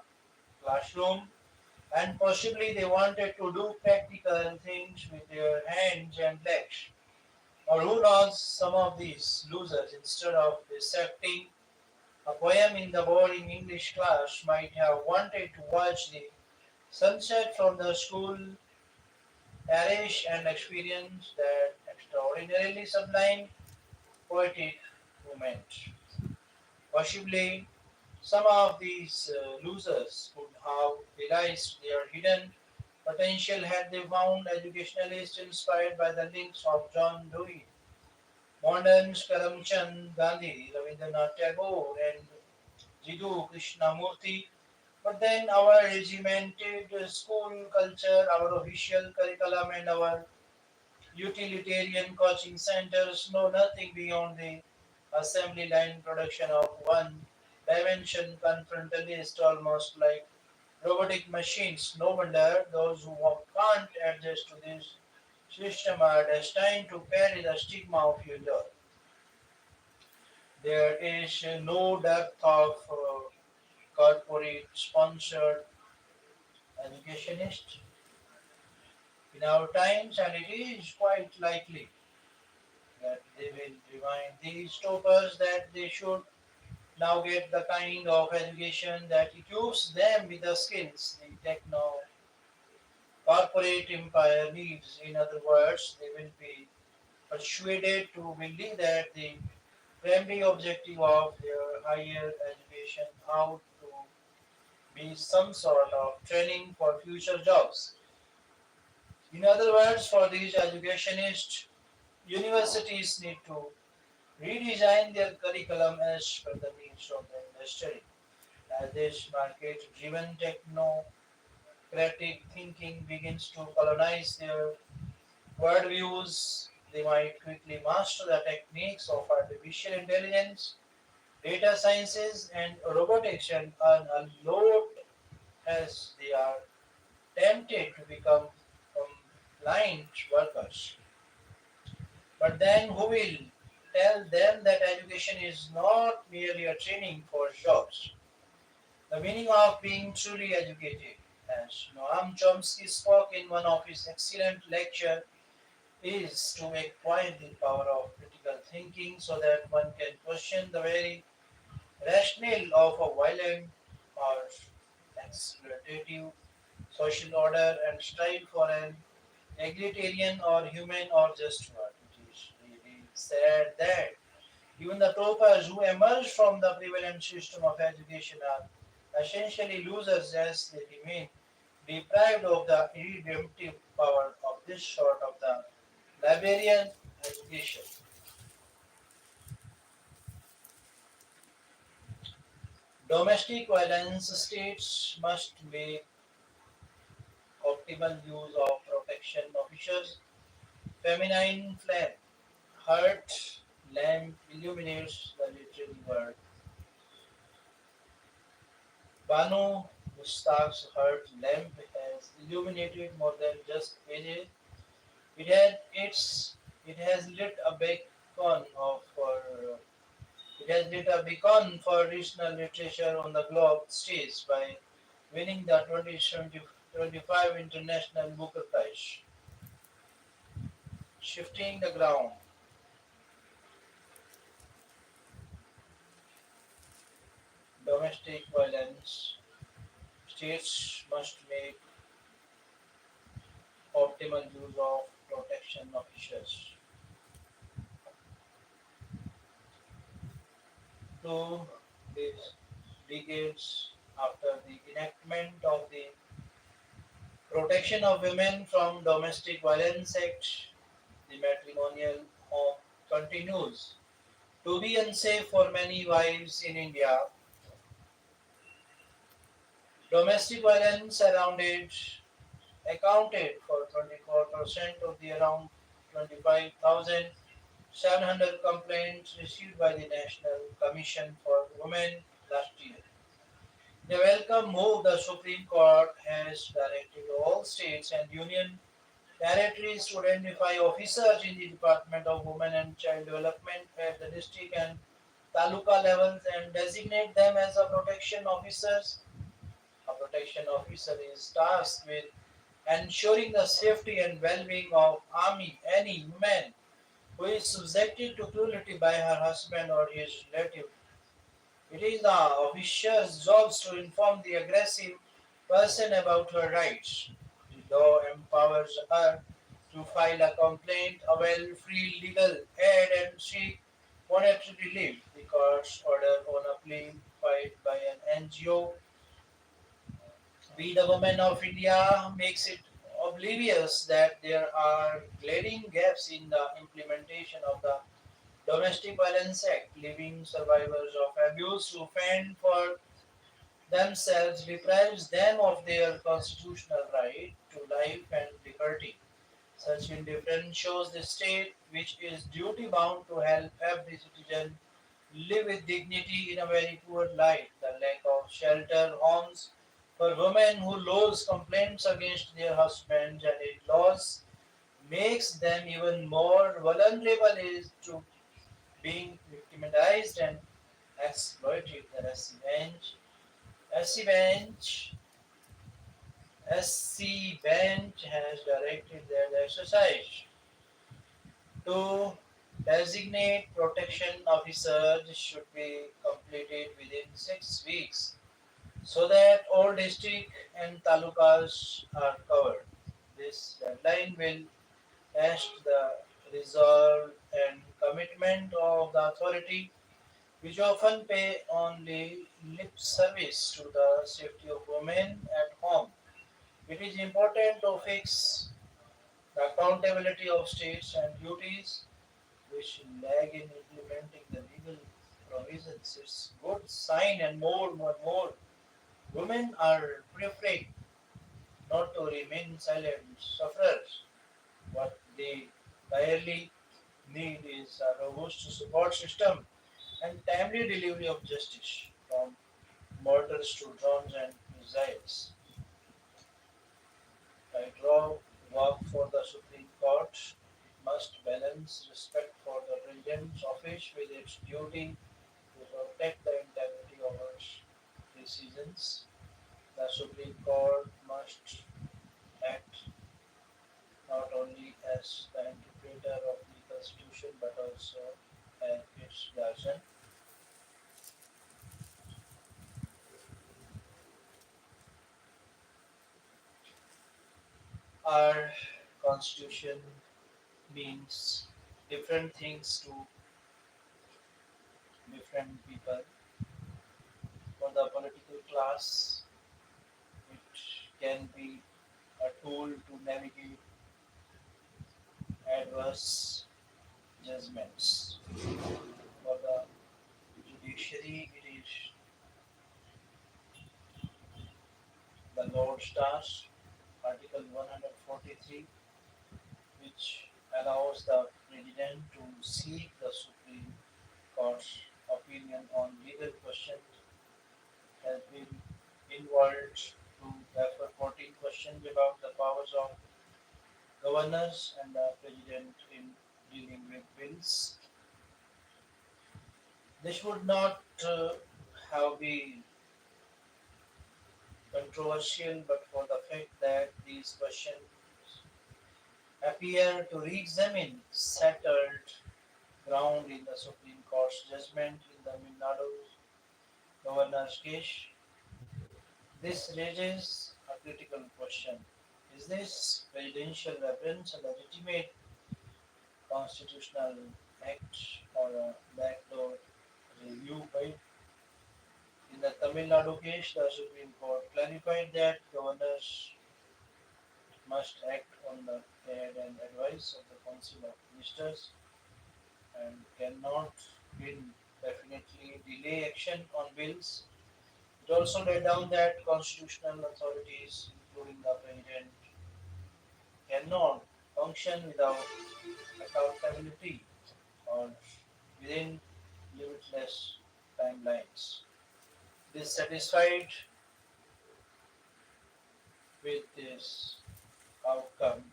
classroom, and possibly they wanted to do practical things with their hands and legs. Or who knows, some of these losers, instead of dissecting a poem in the boring English class, might have wanted to watch the sunset from the school terrace and experience that extraordinarily sublime poetic moment. Possibly, some of these losers would have realized their hidden potential had they found educationalists inspired by the links of John Dewey, modern Karamchand Gandhi, Rabindranath Tagore, and Jiddu Krishnamurti. But then our regimented school culture, our official curriculum, and our utilitarian coaching centers know nothing beyond the assembly line production of one dimension confrontalist, almost like robotic machines. No wonder those who can't adjust to this system are destined to carry the stigma of failure. There is no depth of corporate sponsored educationist in our times, and it is quite likely that they will remind these toppers that they should now get the kind of education that equips them with the skills the techno corporate empire needs. In other words, they will be persuaded to believe that the primary objective of their higher education ought to be some sort of training for future jobs. In other words, for these educationists, universities need to redesign their curriculum as per the needs of the industry. As this market driven technocratic thinking begins to colonize their worldviews, they might quickly master the techniques of artificial intelligence, data sciences, and robotics and earn a lot as they are tempted to become compliant workers. But then who will tell them that education is not merely a training for jobs? The meaning of being truly educated, as Noam Chomsky spoke in one of his excellent lectures, is to acquire the power of critical thinking so that one can question the very rationale of a violent or exploitative social order and strive for an egalitarian or human or just world. It is really sad that even the toppers who emerge from the prevalent system of education are essentially losers as they remain deprived of the redemptive power of this sort of the librarian education. Domestic violence states must make optimal use of protection officers. Feminine flame, heart, lamp illuminates the literary world. Banu Mustaq's heart lamp has illuminated more than just pages. It had its it has lit a beacon of for it has lit a beacon for regional literature on the globe stage by winning the 2025 International Booker Prize. Shifting the ground, domestic violence, states must make optimal use of protection officers. Two is decades after the enactment of the Protection of Women from Domestic Violence Act, the matrimonial home continues to be unsafe for many wives in India. Domestic violence around it accounted for 24% of the around 25,700 complaints received by the National Commission for Women last year. The welcome move the Supreme Court has directed all states and union territories to identify officers in the Department of Women and Child Development at the district and taluka levels and designate them as a protection officers. A protection officer is tasked with ensuring the safety and well-being of any woman who is subjected to cruelty by her husband or his relative. It is the officer's job to inform the aggressive person about her rights. The law empowers her to file a complaint, avail free legal aid, and seek monetary relief. The court's order on a plea filed by an NGO, We the Women of India, makes it oblivious that there are glaring gaps in the implementation of the Domestic Violence Act, leaving survivors of abuse to fend for themselves deprives them of their constitutional right to life and liberty. Such indifference shows the state, which is duty bound to help every citizen live with dignity in a very poor light. The lack of shelter homes for women who lodge complaints against their husbands and in-laws makes them even more vulnerable is to being victimized and exploited. The SC Bench SC Bench has directed that the exercise to designate protection officers should be completed within 6 weeks so that all district and talukas are covered. This deadline will test the resolve and commitment of the authority, which often pay only lip service to the safety of women at home. It is important to fix the accountability of states and duties which lag in implementing the legal provisions. It's good sign and more. Women are preferring not to remain silent sufferers. What they direly need is a robust support system and timely delivery of justice from murders to drones and missiles. Tightrope work for the Supreme Court must balance respect for the President's office with its duty to protect the integrity of its decisions. The Supreme Court must act not only as the interpreter of the Constitution but also as its guardian. Our Constitution means different things to different people. For the political class, it can be a tool to navigate adverse judgments. For the judiciary, it is the Lord Stars, Article 143, which allows the President to seek the Supreme Court's opinion on legal questions, has been involved to refer 14 questions about the powers of governors and the President in dealing with bills. This would not have been controversial but for the fact that these questions appear to re-examine settled ground in the Supreme Court's judgment in the Minado governor's case. This raises a critical question. Is this presidential reference a legitimate constitutional act or a backdoor review by in the Tamil Nadu case, the Supreme Court clarified that governors must act on the aid and advice of the Council of Ministers and cannot indefinitely delay action on bills. It also laid down that constitutional authorities, including the President, cannot function without accountability or within limitless timelines. Dissatisfied with this outcome,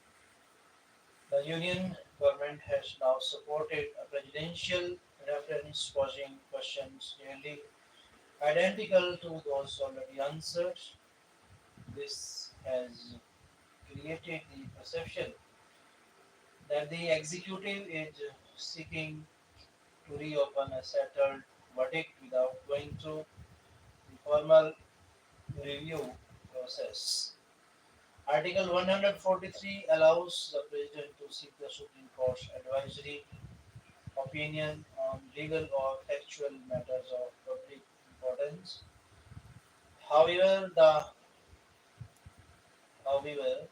the Union government has now supported a presidential reference posing questions nearly identical to those already answered. This has created the perception that the executive is seeking to reopen a settled verdict without going through the formal review process. Article 143 allows the President to seek the Supreme Court's advisory opinion on legal or factual matters of public importance. However, however,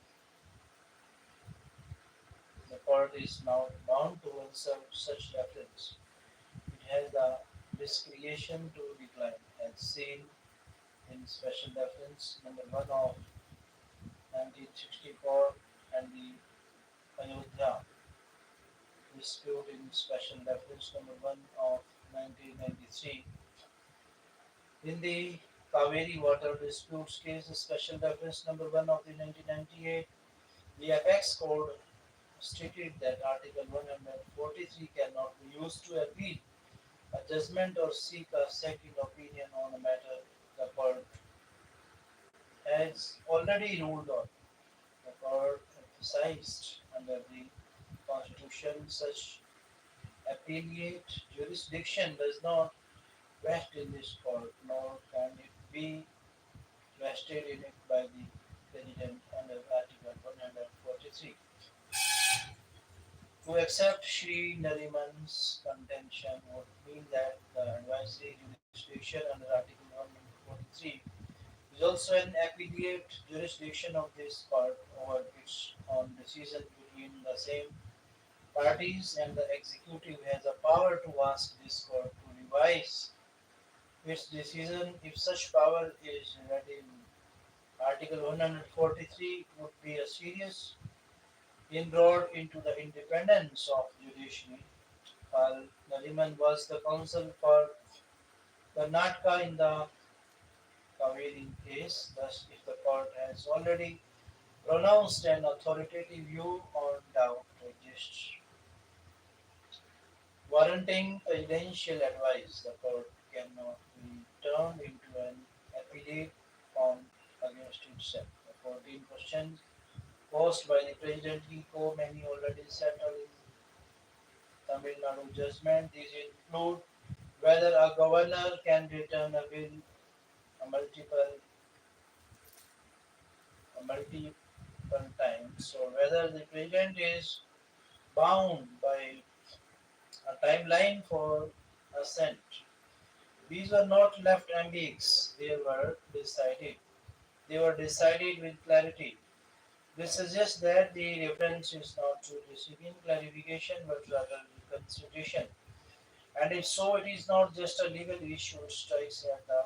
the court is now bound to answer such reference. It has the discretion to decline, as seen in Special Reference number 1 of 1964 and the Ayodhya dispute in Special Reference number 1 of 1993. In the Kaveri water disputes case, Special Reference number 1 of the 1998, the apex code stated that Article 143 cannot be used to appeal a judgment or seek a second opinion on a matter the court has already ruled on. The court emphasized under the Constitution such appellate jurisdiction does not vest in this court, nor can it be vested in it by the President under Article 143. To accept Sri Nariman's contention would mean that the advisory jurisdiction under Article 143 is also an appellate jurisdiction of this court over its own decision between the same parties, and the executive has a power to ask this court to revise its decision if such power is ready. Article 143 would be a serious inroad into the independence of judiciary. While Nariman was the counsel for Karnataka in the Kaveri case, thus if the court has already pronounced an authoritative view on doubt exists, warranting presidential advice, the court cannot be turned into an appellate form against itself. The 14 questions posed by the President echo many already settled in Tamil Nadu judgment. These include whether a governor can return a bill a multiple, multiple times, or whether the President is bound by a timeline for assent. These were not left ambiguous, They were decided with clarity. This suggests that the reference is not to receiving clarification but rather reconsideration. And if so, it is not just a legal issue, it strikes at the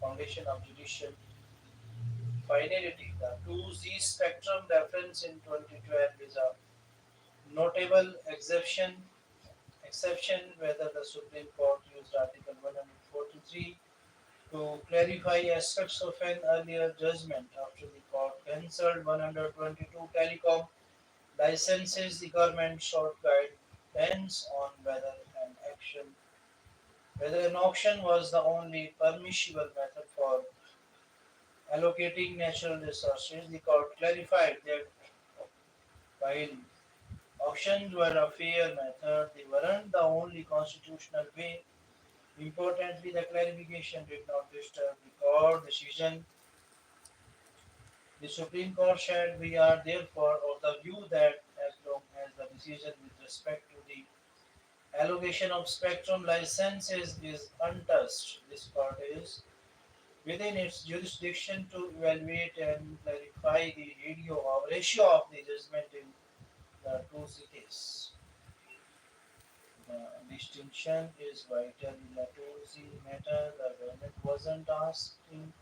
foundation of judicial finality. The 2Z spectrum reference in 2012 is a notable exception whether the Supreme Court used Article 143 to clarify aspects of an earlier judgment after the court cancelled 122 telecom licenses. The government sought guidance on whether an auction was the only permissible method for allocating natural resources. The court clarified that while auctions were a fair method, they weren't the only constitutional way. Importantly, the clarification did not disturb the court decision. The Supreme Court said, "We are therefore of the view that as long as the decision with respect to the allocation of spectrum licenses is untouched. This court is within its jurisdiction to evaluate and clarify the ratio of the judgment in the 2C case. The distinction is vital in the 2C matter. The government wasn't asking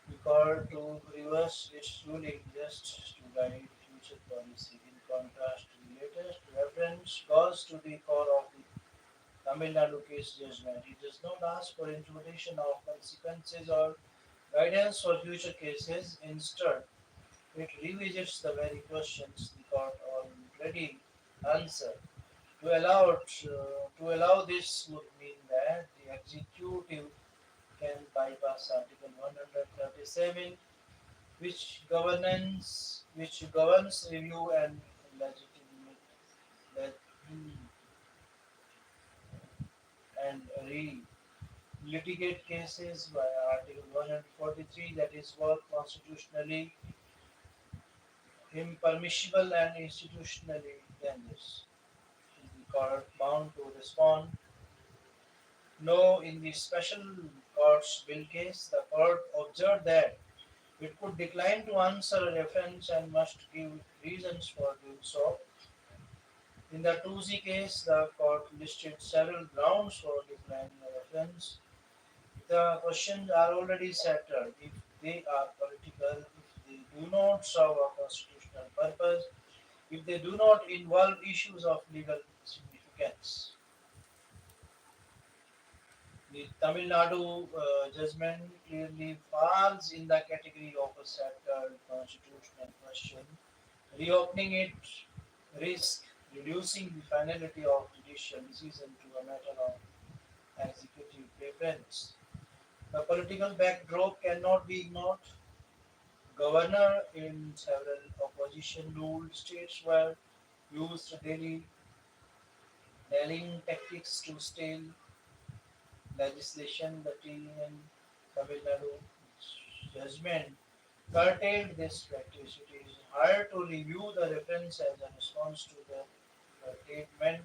the court to reverse its ruling just to guide future policy. In contrast, the latest reference goes to the core of the Tamil Nadu case judgment. It does not ask for interpretation of consequences or guidance for future cases. Instead, it revisits the very questions the court already answered. To allow this would mean that the executive can bypass Article 137, which governs review and legitimate and litigate cases by Article 143, that is both constitutionally impermissible and institutionally dangerous. Is the court bound to respond? No, in the special courts bill case, the court observed that it could decline to answer a reference and must give reasons for doing so. In the 2Z case, the court listed several grounds for declining a reference. The questions are already settled if they are political, if they do not serve a constitutional purpose, if they do not involve issues of legal significance. The Tamil Nadu judgment clearly falls in the category of a settled constitutional question. Reopening it risks reducing the finality of judicial decision to a matter of executive preference. The political backdrop cannot be ignored. Governor in several opposition ruled states were used daily rallying tactics to stale legislation. The TN Tamil Nadu judgment curtailed this practice. It is hard to review the reference as a response to the curtailment.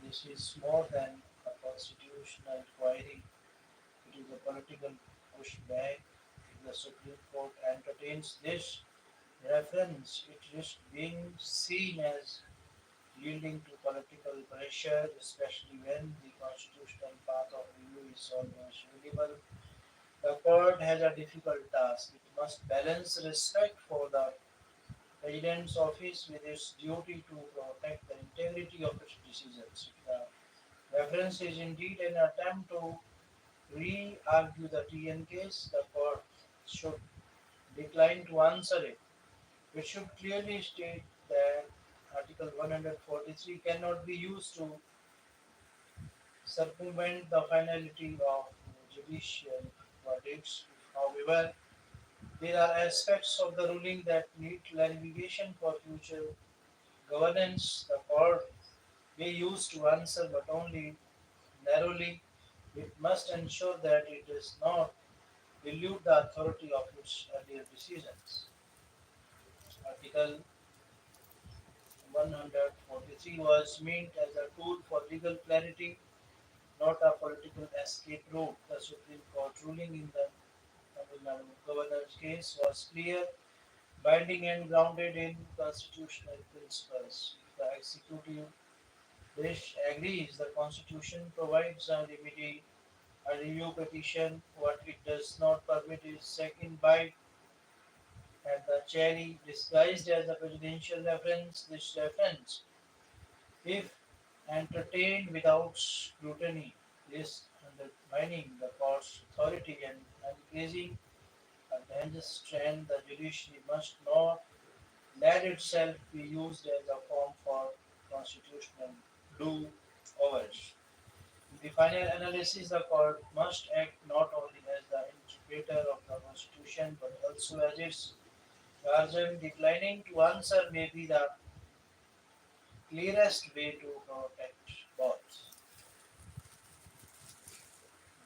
This is more than a constitutional inquiry. It is a political pushback. If the Supreme Court entertains this reference, it risks being seen as yielding to political pressure, especially when the constitutional path of review is almost visible. The court has a difficult task. It must balance respect for the President's office with its duty to protect the integrity of its decisions. If the reference is indeed an attempt to re-argue the TN case, the court should decline to answer it. It should clearly state that Article 143 cannot be used to circumvent the finality of judicial verdicts. However, there are aspects of the ruling that need clarification for future governance. The court may use to answer, but only narrowly. It must ensure that it does not dilute the authority of its earlier decisions. Article 143 was meant as a tool for legal clarity, not a political escape route. The Supreme Court ruling in the Tamil Nadu governor's case was clear, binding and grounded in constitutional principles. If the executive branch agrees the Constitution provides a remedy, a review petition. What it does not permit is second bite at the cherry disguised as a presidential reference. This reference, if entertained without scrutiny, is undermining the court's authority and increasing a dangerous trend. The judiciary must not let itself be used as a form for constitutional do-overs. In the final analysis, the court must act not only as the interpreter of the Constitution but also as its guardian. Declining to answer may be the clearest way to protect both.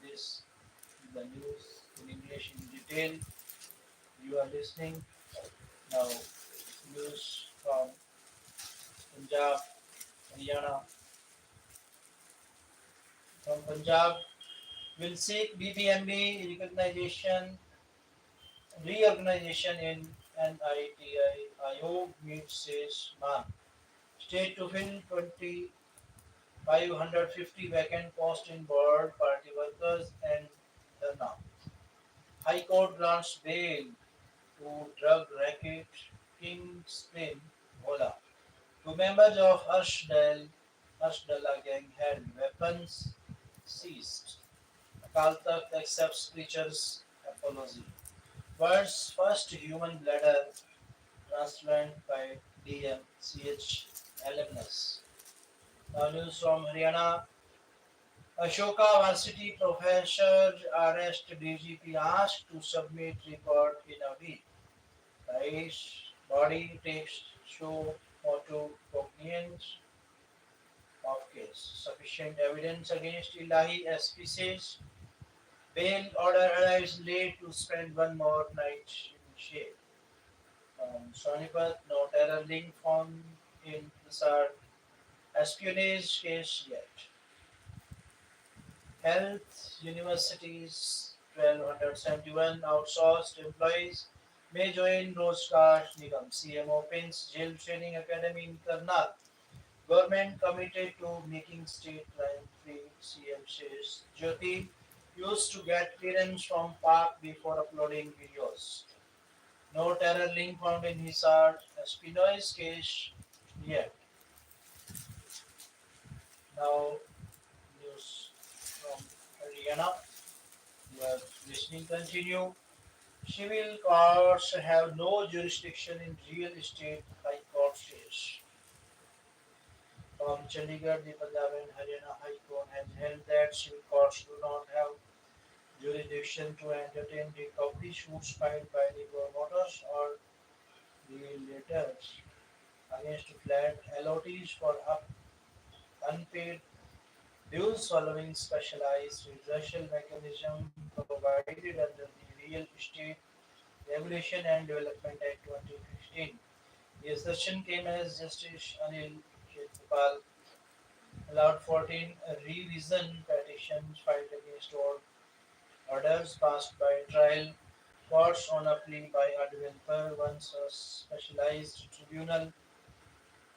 This is the news in English in detail. You are listening now. News from Punjab. Haryana, from Punjab will seek BBMB recognition reorganization in NITI Ayog meets says man. State to fill 2,550 vacant posts in board party workers and Dharna. High Court grants bail to drug racket kingpin Bhola. Two members of Ashdala gang had weapons seized. Akal Takht accepts preacher's apology. World's first human bladder transplant by DMCH alumnus. Now news from Haryana. Ashoka Varsity professor arrest DGP asked to submit report in a week. Rice, body, text, show, photo, cognizance of case. Sufficient evidence against Ilahi SP says. Bail order arrives late to spend one more night in shade. Sonipat, no terror link found in Prasad espionage case yet. Health universities 1271 outsourced employees may join Rozgar Nigam. CM opens jail training academy in Karnal. Government committed to making state crime free. CM says Jyoti used to get clearance from Park before uploading videos. No terror link found in Hisar espionage case yet. Now news from Haryana. You are listening. Continue. Civil courts have no jurisdiction in real estate. High Court says. From Chandigarh, the Punjab and Haryana High Court has held that civil courts do not have jurisdiction to entertain recovery suits filed by the promoters or realtors against flat LOTs for unpaid dues following specialized redressal mechanism provided under the Real Estate Regulation and Development Act 2015. The assertion came as Justice Anil Khetpal allowed 14 revision petitions filed against all orders passed by trial courts on a plea by a developer once a specialized tribunal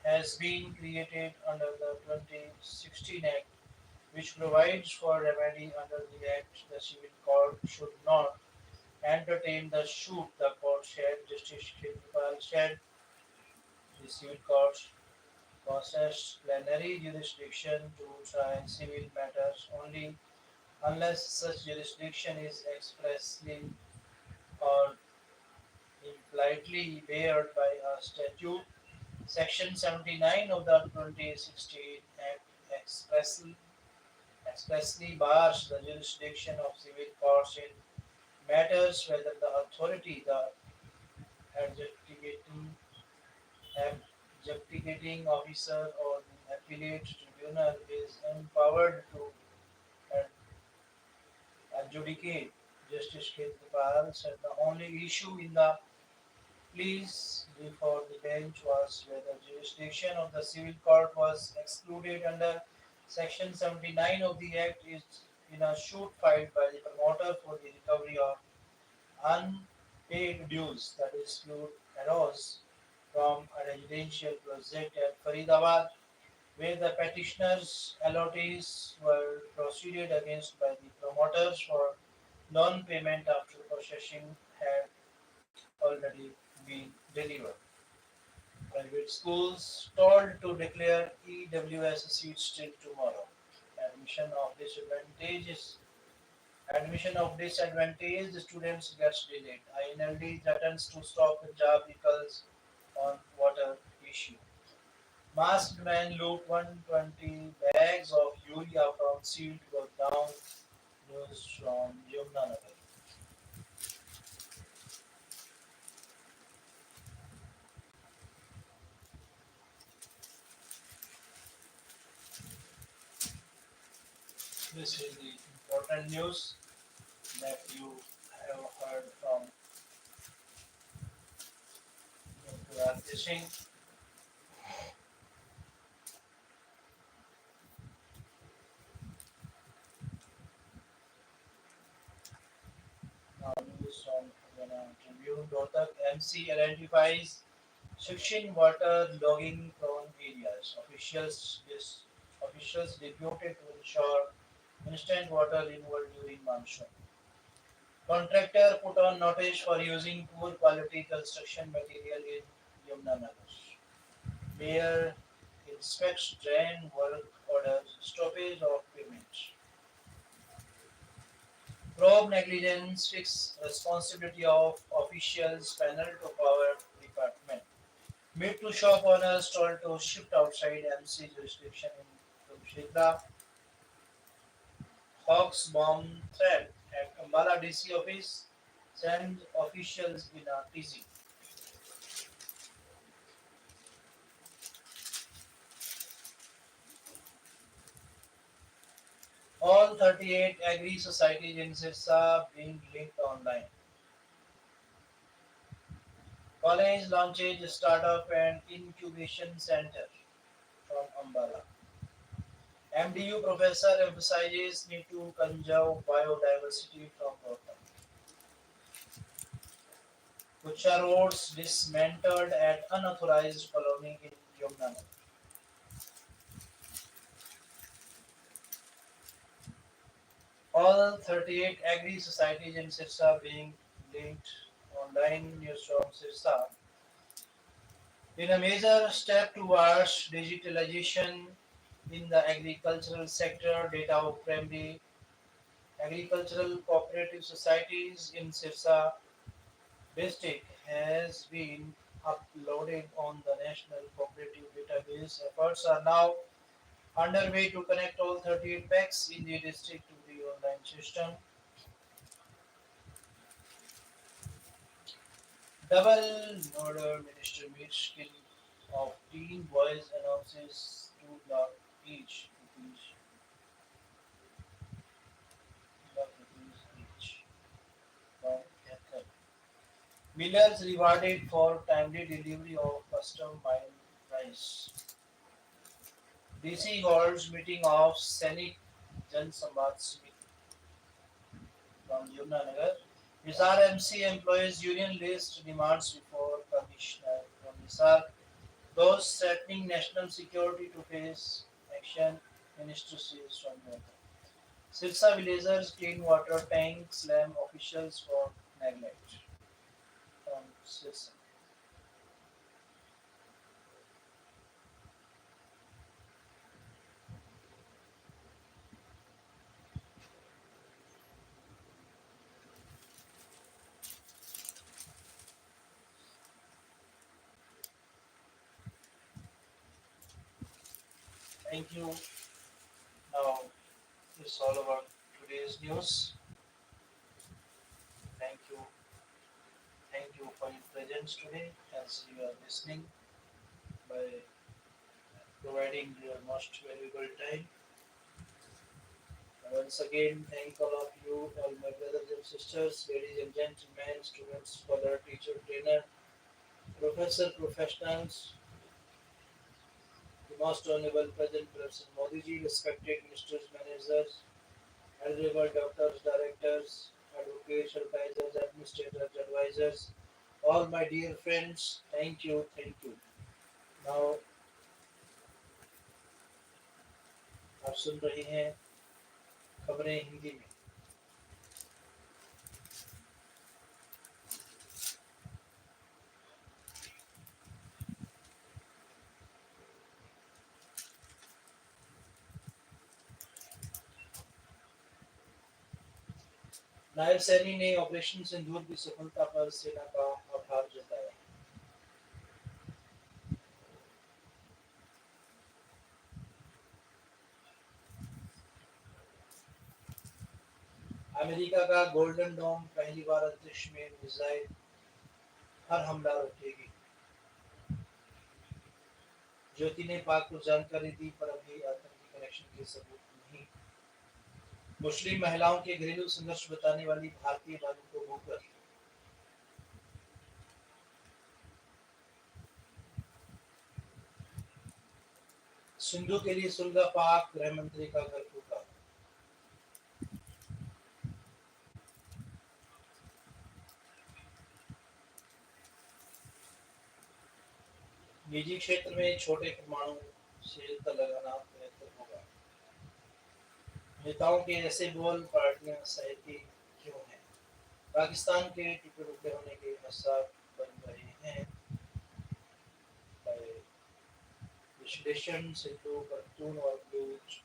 has been created under the 2016 Act, which provides for remedy under the Act. The civil court should not entertain the suit, the court said. Justice Khetpal said the civil courts possess plenary jurisdiction to try civil matters only unless such jurisdiction is expressly or impliedly barred by a statute. Section 79 of the 2016 Act expressly bars the jurisdiction of civil courts in matters whether the authority, the adjudicating, adjudicating officer, or the appellate tribunal is empowered to adjudicate. Justice Khetpal said the only issue in the pleas before the bench was whether jurisdiction of the civil court was excluded under Section 79 of the Act is in a suit filed by the promoter for the recovery of unpaid dues. The dispute arose from a residential project at Faridabad where the petitioners' LOTs were proceeded against by the promoters for non-payment after processing had already been delivered. Private schools told to declare EWS seats till tomorrow. Admission of disadvantages Admission of disadvantaged students gets delayed. INLD threatens to stop Punjab vehicles on water issue. Masked man loot 120 bags of urea from sealed godown. News from Yamuna. This is the important news that you have heard from Dr. Singh. Rohtak MC identifies 16 water logging prone areas. Officials deputed to ensure instant water removal during monsoon. Contractor put on notice for using poor quality construction material in Yamunanagar. Mayor inspects drain work, orders stoppage of payments. Probe negligence, fix responsibility of officials, panel to power department. Mid to shop owners told to shift outside MC jurisdiction in Tumshedra. Hawks bomb threat at Ambala DC office sends officials in a TZ. All 38 agri societies in Sirsa being linked online. College launches startup and incubation center from Ambala. MDU professor emphasizes need to conserve biodiversity from Rohtak. Kucha roads dismantled at unauthorized colony in Yamuna. All 38 agri societies in Sirsa being linked online news from Sirsa. In a major step towards digitalization in the agricultural sector, data of primary agricultural cooperative societies in Sirsa district has been uploaded on the National Cooperative Database. Efforts are now underway to connect all 38 banks in the district to the online system. Double murder minister meets kill of teen boys announces 2 lakh each rupees each from Ethel. Millers rewarded for timely delivery of custom mine rice. DC holds meeting of Sainik Jan Samvad Smith from Yamunanagar. Hisar MC employees union list demands before commissioner from Hisar. Those threatening national security to face action, minister says from North. Sirsa villagers clean water tank slam officials for neglect from Sirsa. Thank you. Now it's all about today's news. Thank you. Thank you for your presence today as you are listening by providing your most valuable time. Once again, thank all of you, all my brothers and sisters, ladies and gentlemen, students, scholar, teacher, trainer, professor, professionals, the most honorable President Person Modiji, respected ministers, managers, honorable doctors, directors, advocates, advisors, administrators, advisors, all my dear friends, thank you, thank you. Now आप सुन रहे हैं खबरें हिंदी में. नायब सैनी ने operation सिंदूर की सफलता पर सेना का आभार जताया. अमेरिका का गोल्डन डोम पहली बार अंतरिक्ष में मिसाइल हर हमला रोकेगी. ज्योति ने पाक को जानकारी दी पर अभी आतंकी कनेक्शन के सबूत नहीं. मुस्लिम महिलाओं के घरेलू संघर्ष बताने वाली भारतीय बालू को भूकर. सिंधु के लिए सुलगा पाक गृह मंत्री का घर फूका. निजी क्षेत्र में छोटे परमाणु संयंत्र लगाना बेहतर होगा। नेताओं के ऐसे बोल पार्टियां सहती क्यों हैं? पाकिस्तान के टुकड़े टुकड़े होने के आसार बन रहे हैं। विश्लेषण से तो करतून और ब्लूज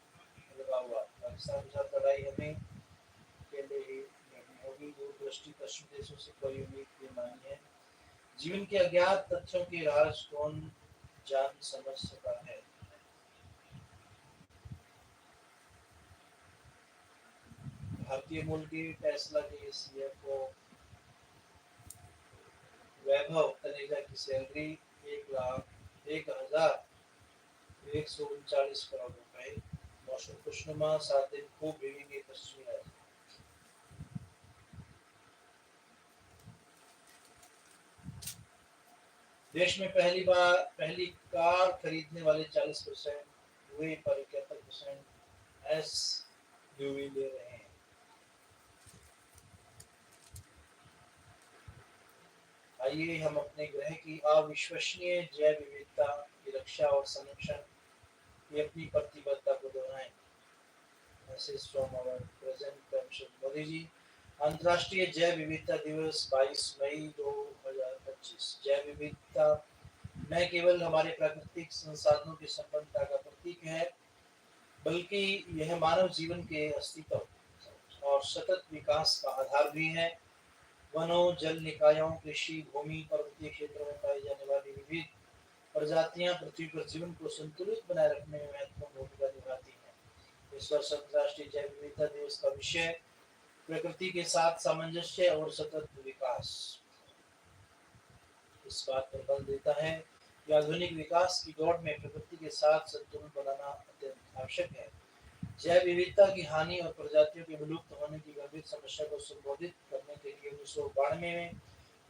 लगा हुआ। पाकिस्तान के साथ लड़ाई हमें अकेले ही लड़नी होगी। दूरदृष्टि पश्चिमी देशों से कोई उम्मीद बेमानी है। जीवन के अज्ञात तथ्यों के राज कौन जान समझ सका है? भारतीय मूल की टेस्ला के सीएफओ वैभव तनेजा की सैलरी 1,01,139 करोड़ रुपए। मौसम खुशनुमा, 7 दिन खूब भीगेंगे पश्चिमी राज्य। देश में पहली कार खरीदने वाले 40% हुए, पर 71% एसयूवी ले रहे हैं। आइए हम अपने ग्रह की अविश्वसनीय जैव विविधता की रक्षा और संरक्षण की अपनी प्रतिबद्धता को दोहराएं। Message from our present Modi ji. अंतर्राष्ट्रीय जैव विविधता दिवस 22 मई 2025। जैव विविधता न केवल हमारे प्राकृतिक संसाधनों की संपन्नता का प्रतीक है, बल्कि यह मानव जीवन के अस्तित्व और सतत विकास का आधार भी है। वनों, जल निकायों, कृषि भूमि, पर्वतीय क्षेत्रों में पाई जाने वाली विविध प्रजातियां पृथ्वी पर जीवन को संतुलित बनाए रखने में महत्वपूर्ण भूमिका निभाती हैं। इस वर्ष अंतर्राष्ट्रीय जैव विविधता दिवस का विषय प्रकृति के साथ सामंजस्य और सतत विकास इस बात पर बल देता है कि आधुनिक विकास की दौड़ में प्रकृति के साथ संतुलन बनाना अत्यंत आवश्यक है। जैव विविधता की हानि और प्रजातियों के विलुप्त होने की गंभीर समस्या को संबोधित करने के लिए 1992 में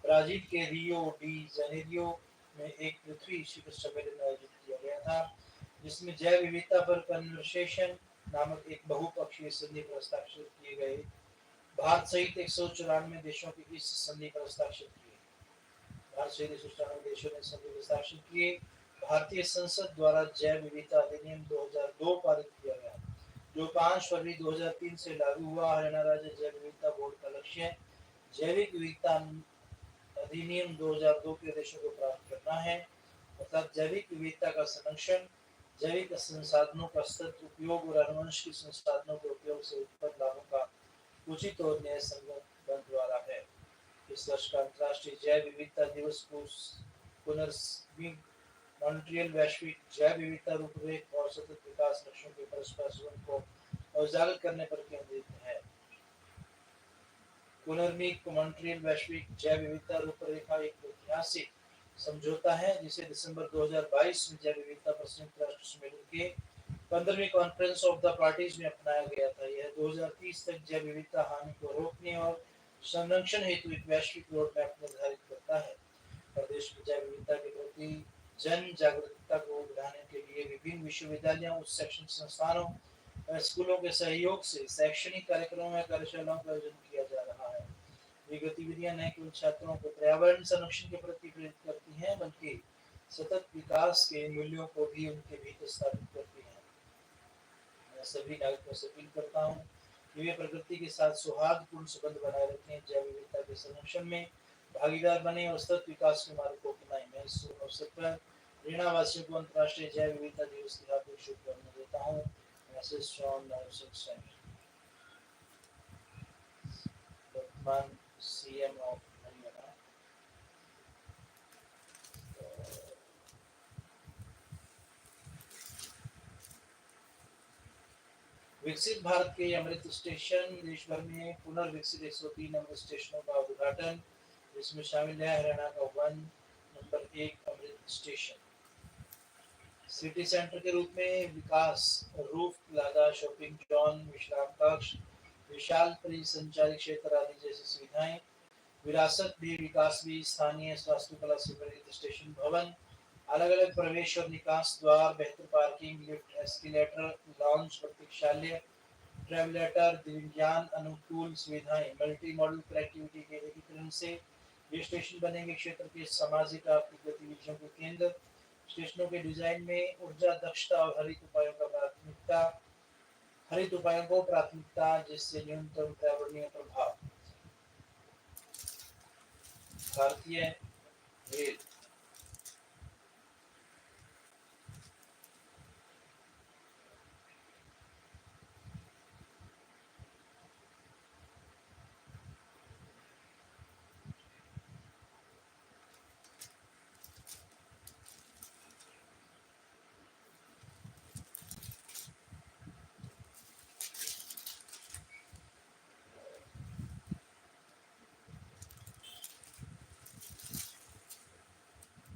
ब्राजील के रियो डी जेनेरियो में एक पृथ्वी शिखर सम्मेलन आयोजित किया गया था, जिसमें जैव विविधता पर कन्वर्सेशन नामक एक बहुपक्षीय संधि पर हस्ताक्षर किए गए। भारत सहित 194 देशों के इस संधि पर हस्ताक्षर किए। भारत सहित 194 देशों ने संधि पर हस्ताक्षर किए। भारतीय संसद द्वारा जैव विविधता अधिनियम 2002 पारित किया गया, जो 5 फरवरी 2003 से लागू हुआ। हरियाणा राज्य जैव विविधता बोर्ड का लक्ष्य जैविक विविधता अधिनियम 2002 के उद्देश्यों को प्राप्त करना है, अर्थात जैविक विविधता का संरक्षण, जैविक संसाधनों का सतत उपयोग और आनुवंशिक संसाधनों के उपयोग से उत्पन्न लाभों का उचित और न्यायसंगत बंटवारा है। इस वर्ष का अंतर्राष्ट्रीय जैव विविधता दिवस को पुनर्स्थित मॉन्ट्रियल वैश्विक जैव विविधता रूपरेखा और सतत विकास लक्ष्यों के परस्पर संबंध को उजागर करने पर केंद्रित है। पुनर्मिक मॉन्ट्रियल वैश्विक जैव विविधता रूपरेखा एक ऐतिहासिक समझौता है, जिसे दिसंबर 2022 में जैव विविधता पर संयुक्त राष्ट्र सम्मेलन के 15वीं कॉन्फ्रेंस ऑफ द पार्टीज में अपनाया गया था। यह 2030 तक जैव विविधता हानि को रोकने और संरक्षण हेतु एक वैश्विक रोड मैप निर्धारित करता है। प्रदेश में जैव विविधता के प्रति जन जागरूकता को बढ़ाने के लिए विभिन्न विश्वविद्यालयों, उच्च शैक्षणिक संस्थानों और स्कूलों के सहयोग से शैक्षणिक कार्यक्रमों में कार्यशालाओं का आयोजन किया जा रहा है। ये गतिविधियां न केवल छात्रों को पर्यावरण संरक्षण के प्रति प्रेरित करती हैं, बल्कि सतत विकास के मूल्यों को भी उनके भीतर स्थापित करती हैं। मैं सभी नागरिकों से अपील करता हूँ कि वे प्रकृति के साथ सौहार्दपूर्ण संबंध बनाए रखें, जैव विविधता के संरक्षण में भागीदार बने और सतत विकास के मार्ग को अपनाएं। मैं इस अवसर पर हरियाणा वासियों को अंतर्राष्ट्रीय जैव विविधता दिवस की हार्दिक शुभकामनाएं देता हूँ। मैसेज फ्रॉम वर्तमान सीएम ऑफ हरियाणा। विकसित भारत के अमृत स्टेशन। देश भर में पुनर्विकसित 103 अमृत स्टेशनों का उद्घाटन, जिसमें शामिल है हरियाणा का नंबर 1 अमृत स्टेशन। सिटी सेंटर के रूप में विकास, रूफ प्लाजा, शॉपिंग जॉन, विश्राम कक्ष, विशाल परिसंचारी क्षेत्र आदि जैसी सुविधाएं। विरासत भी, विकास भी, स्थानीय वास्तुकला से प्रेरित स्टेशन भवन, अलग अलग प्रवेश और निकास द्वार, बेहतर पार्किंग, लिफ्ट, एस्केलेटर, लॉन्च, प्रतीक्षालय, ट्रेवलेटर, दिव्यांग अनुकूल सुविधाएं। मल्टी मॉडल कनेक्टिविटी के एकीकरण से ये स्टेशन बनेंगे क्षेत्र के सामाजिक आर्थिक गतिविधियों के केंद्र। स्टेशनों के डिजाइन में ऊर्जा दक्षता और हरित उपायों को प्राथमिकता, जिससे न्यूनतम पर्यावरणीय प्रभाव। भारतीय रेल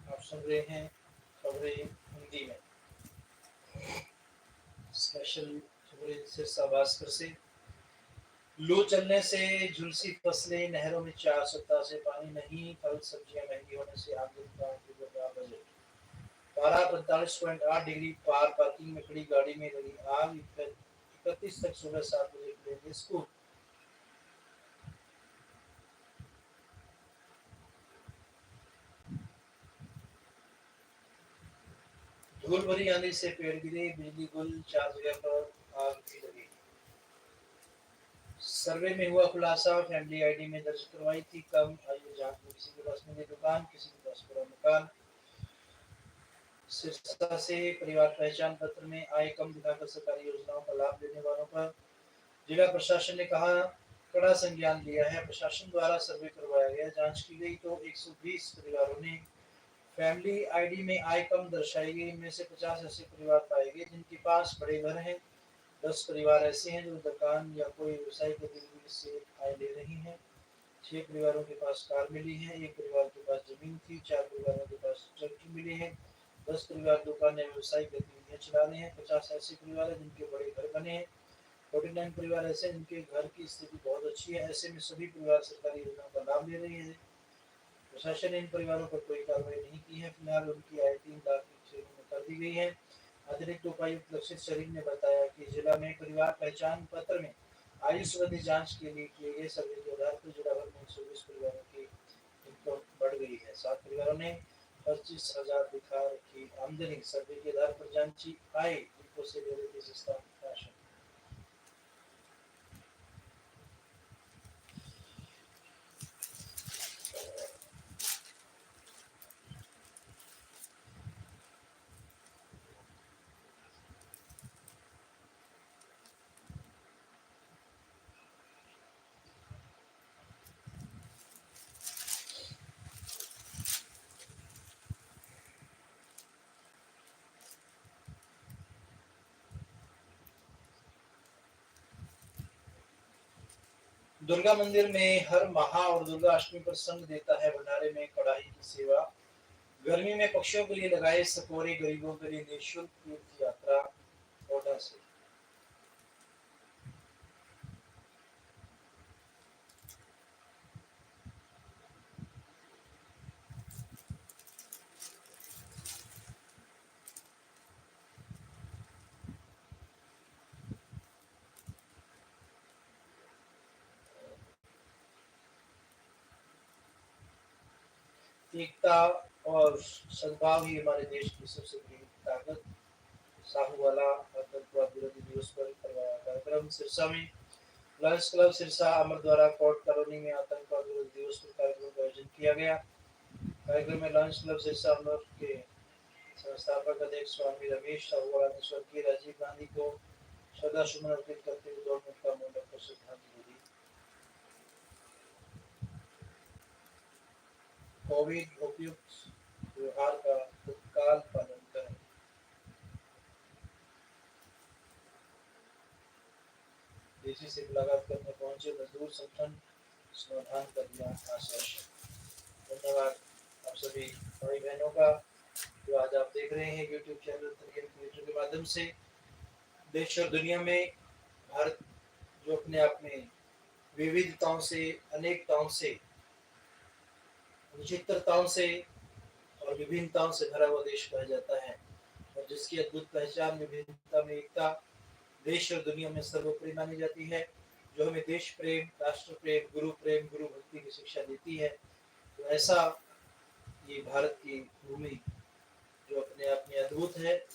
आप सुन रहे हैं खबरें हिंदी में। स्पेशल खबरें सिरसा भास्कर से। लू चलने से झुलसी फसलें, नहरों में 4 सप्ताह से पानी नहीं, फल सब्जियां महंगी होने से आम जनता को बदला बजट। पारा 45.8 डिग्री पार, पार्किंग में खड़ी गाड़ी में लगी आग। 31 तक सुबह 7 बजे खुलेंगे स्कूल। धूल भरी आंधी से पेड़ गिरे, बिजली गुल, 4 जगह पर आग भी लगी। सर्वे में हुआ खुलासा, फैमिली आईडी में दर्ज करवाई थी कम आयु जांच में किसी के पास मिली दुकान, किसी के पास पूरा मकान। सिरसा से परिवार पहचान पत्र में आय कम दिखाकर सरकारी योजनाओं का लाभ लेने वालों पर जिला प्रशासन ने कहा कड़ा संज्ञान लिया है। प्रशासन द्वारा सर्वे करवाया गया, जांच की गई तो 120 परिवारों ने फैमिली आईडी में आय कम दर्शाई गई। इनमें से 50 ऐसे परिवार पाए गए जिनके पास बड़े घर हैं। 10 परिवार ऐसे हैं जो दुकान या कोई व्यवसायिक गतिविधि से आय ले रही हैं। 6 परिवारों के पास कार मिली है, 1 परिवार के पास जमीन थी, 4 परिवारों के पास ट्रैक्टर मिले हैं, 10 परिवार दुकान या व्यवसायिक गतिविधियां चला रहे हैं। 50 ऐसे परिवार हैं जिनके बड़े घर बने हैं। 49 परिवार ऐसे हैं जिनके घर की स्थिति बहुत अच्छी है। ऐसे में सभी परिवार सरकारी योजनाओं का लाभ ले रहे हैं। प्रशासन ने इन परिवारों पर कोई कार्रवाई नहीं की है। फिलहाल उनकी आय 3 लाख की श्रेणी में कर दी गई है। अतिरिक्त उपायुक्त लक्षित शरीफ ने बताया कि जिला में परिवार पहचान पत्र में आयु संबंधी जांच के लिए किए गए सर्वे के आधार पर जिला भर में 120 परिवारों की इनकम बढ़ गई है। 7 परिवारों ने 25,000 दिखा रखी आमदनी। सर्वे के आधार पर जांची आय इनको से ले रही सस्ता राशन। दुर्गा मंदिर में हर महा और दुर्गा अष्टमी पर संघ देता है भंडारे में कढ़ाई की सेवा। गर्मी में पक्षियों के लिए लगाए सकोरे, गरीबों के लिए निःशुल्क तीर्थ यात्रा। ओडा से एकता और सद्भाव ही हमारे देश की सबसे बड़ी ताकत। साहूवाला आतंकवाद विरोधी दिवस पर करवाया कार्यक्रम। सिरसा में लायंस क्लब सिरसा अमर द्वारा कोर्ट कॉलोनी में आतंकवाद विरोधी दिवस पर कार्यक्रम का आयोजन किया गया। कार्यक्रम में लायंस क्लब सिरसा अमर के संस्थापक अध्यक्ष स्वामी रमेश साहूवाला ने स्वर्गीय राजीव गांधी को श्रद्धा सुमन अर्पित करते हुए 2 मिनट का मौन रखकर श्रद्धांजलि दी। कोविड उपयुक्त व्यवहार का तत्काल पालन करें। डीसी से मुलाकात करने पहुंचे मजदूर संगठन समाधान का दिया आश्वासन। धन्यवाद आप सभी भाई बहनों का जो आज आप देख रहे हैं यूट्यूब चैनल क्रिएटर के माध्यम से। देश और दुनिया में भारत जो अपने आप में विविधताओं से, अनेकताओं से, विचित्रताओं से और विभिन्नताओं से भरा हुआ देश कहा जाता है और जिसकी अद्भुत पहचान विभिन्नता में एकता देश और दुनिया में सर्वोपरि मानी जाती है, जो हमें देश प्रेम, राष्ट्र प्रेम, गुरु भक्ति की शिक्षा देती है। तो ऐसा ये भारत की भूमि जो अपने आप में अद्भुत है,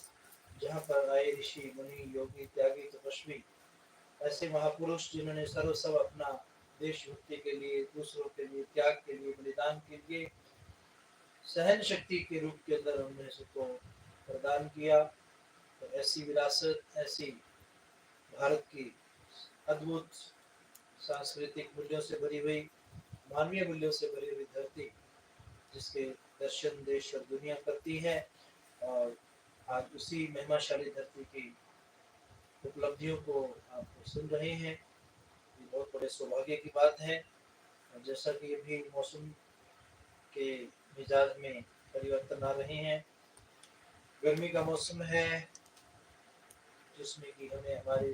जहाँ पर आए ऋषि मुनि योगी त्यागी तपस्वी, ऐसे महापुरुष जिन्होंने सर्वस्व अपना देशभक्ति के लिए, दूसरों के लिए, त्याग के लिए, बलिदान के लिए, सहन शक्ति के रूप के अंदर हमने सबको प्रदान किया। तो ऐसी विरासत, ऐसी भारत की अद्भुत सांस्कृतिक मूल्यों से भरी हुई, मानवीय मूल्यों से भरी हुई धरती, जिसके दर्शन देश और दुनिया करती है, और आज उसी महिमाशाली धरती की उपलब्धियों को आप सुन रहे हैं, ये बहुत बड़े सौभाग्य की बात है। और जैसा कि अभी मौसम के मिजाज में परिवर्तन आ रहे हैं, गर्मी का मौसम है, जिसमें कि हमें हमारे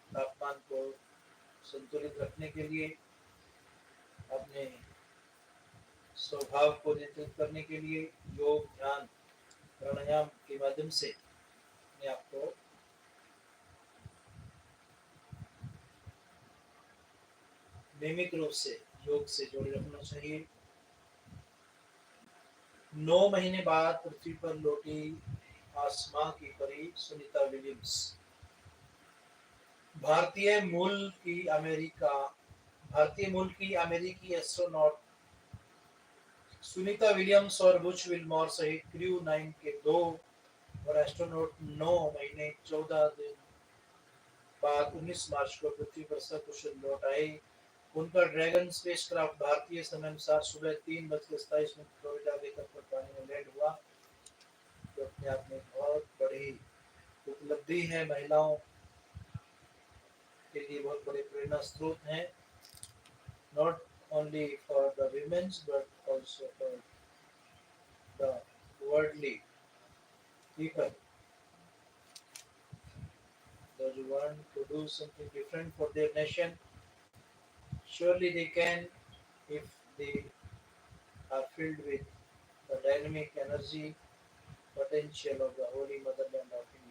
तापमान को संतुलित रखने के लिए, अपने स्वभाव को नियंत्रित करने के लिए योग, ध्यान, प्राणायाम के माध्यम से अपने आप को नियमित रूप से योग से जोड़े रखना चाहिए। 9 महीने बाद पृथ्वी पर लौटी आसमां की परी सुनीता विलियम्स। भारतीय मूल की अमेरिकी एस्ट्रोनॉट सुनीता विलियम्स और बुच विलमोर सहित क्रू 9 के 2 और एस्ट्रोनॉट 9 महीने 14 दिन बाद 19 मार्च को पृथ्वी पर सकुशल लौट आए। उनका ड्रैगन स्पेसक्राफ्ट भारतीय समय अनुसार सुबह 3:27 फ्लोरिडा के तट पर पानी में लैंड हुआ, जो अपने आप में बहुत बड़ी उपलब्धि है, महिलाओं के लिए बहुत बड़े प्रेरणा स्रोत हैं, not only for the women's but also for the worldly people, those who want to do something different for their nation. Surely they can, if they are filled with the dynamic energy potential of the Holy Motherland of India.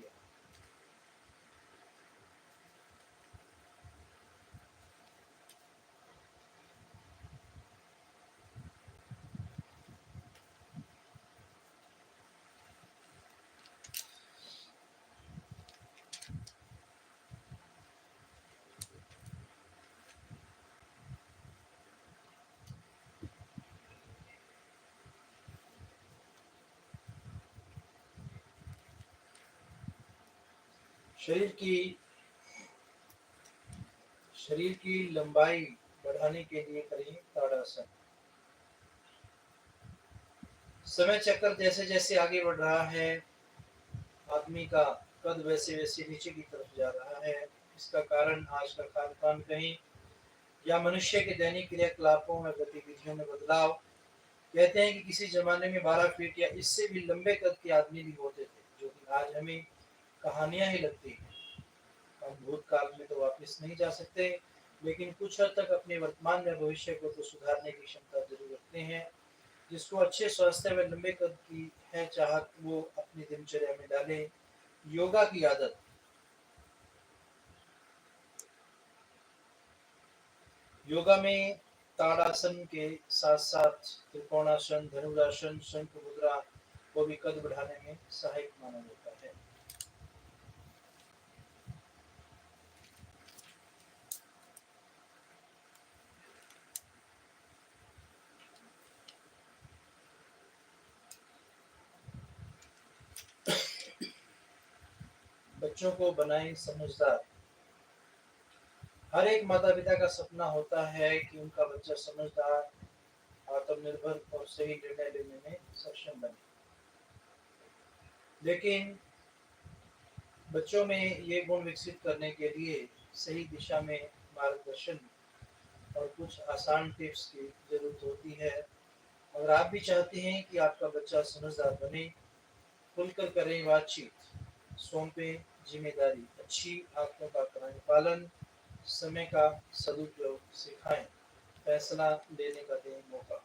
शरीर की लंबाई बढ़ाने के लिए करें ताड़ासन। समय चक्र जैसे जैसे आगे बढ़ रहा है, आदमी का कद वैसे वैसे नीचे की तरफ जा रहा है। इसका कारण आज का खान पान कहीं या मनुष्य के दैनिक क्रियाकलापों में गतिविधियों में बदलाव। कहते हैं कि किसी जमाने में 12 फीट या इससे भी लंबे कद के आदमी भी होते थे, जो कि आज हमें कहानियां ही लगती हैं। हम भूतकाल में तो वापस नहीं जा सकते, लेकिन कुछ हद तक अपने वर्तमान में भविष्य को तो सुधारने की क्षमता जरूर रखते हैं। जिसको अच्छे स्वास्थ्य व लंबे कद की है चाहत, वो अपनी दिनचर्या में डाले योगा की आदत। योगा में ताड़ासन के साथ साथ त्रिकोणासन, धनुरासन, शंख मुद्रा को भी कद बढ़ाने में सहायक माना जाता है। बच्चों को बनाएं समझदार। हर एक माता पिता का सपना होता है कि उनका बच्चा समझदार, आत्मनिर्भर और सही निर्णय लेने में सक्षम बने। लेकिन बच्चों में ये गुण विकसित करने के लिए सही दिशा में मार्गदर्शन और कुछ आसान टिप्स की जरूरत होती है। अगर आप भी चाहते हैं कि आपका बच्चा समझदार बने, खुलकर करें बातचीत, सौंपें जिम्मेदारी, अच्छी आदतों का करें पालन, समय का सदुपयोग सिखाएं, फैसला लेने का दें मौका।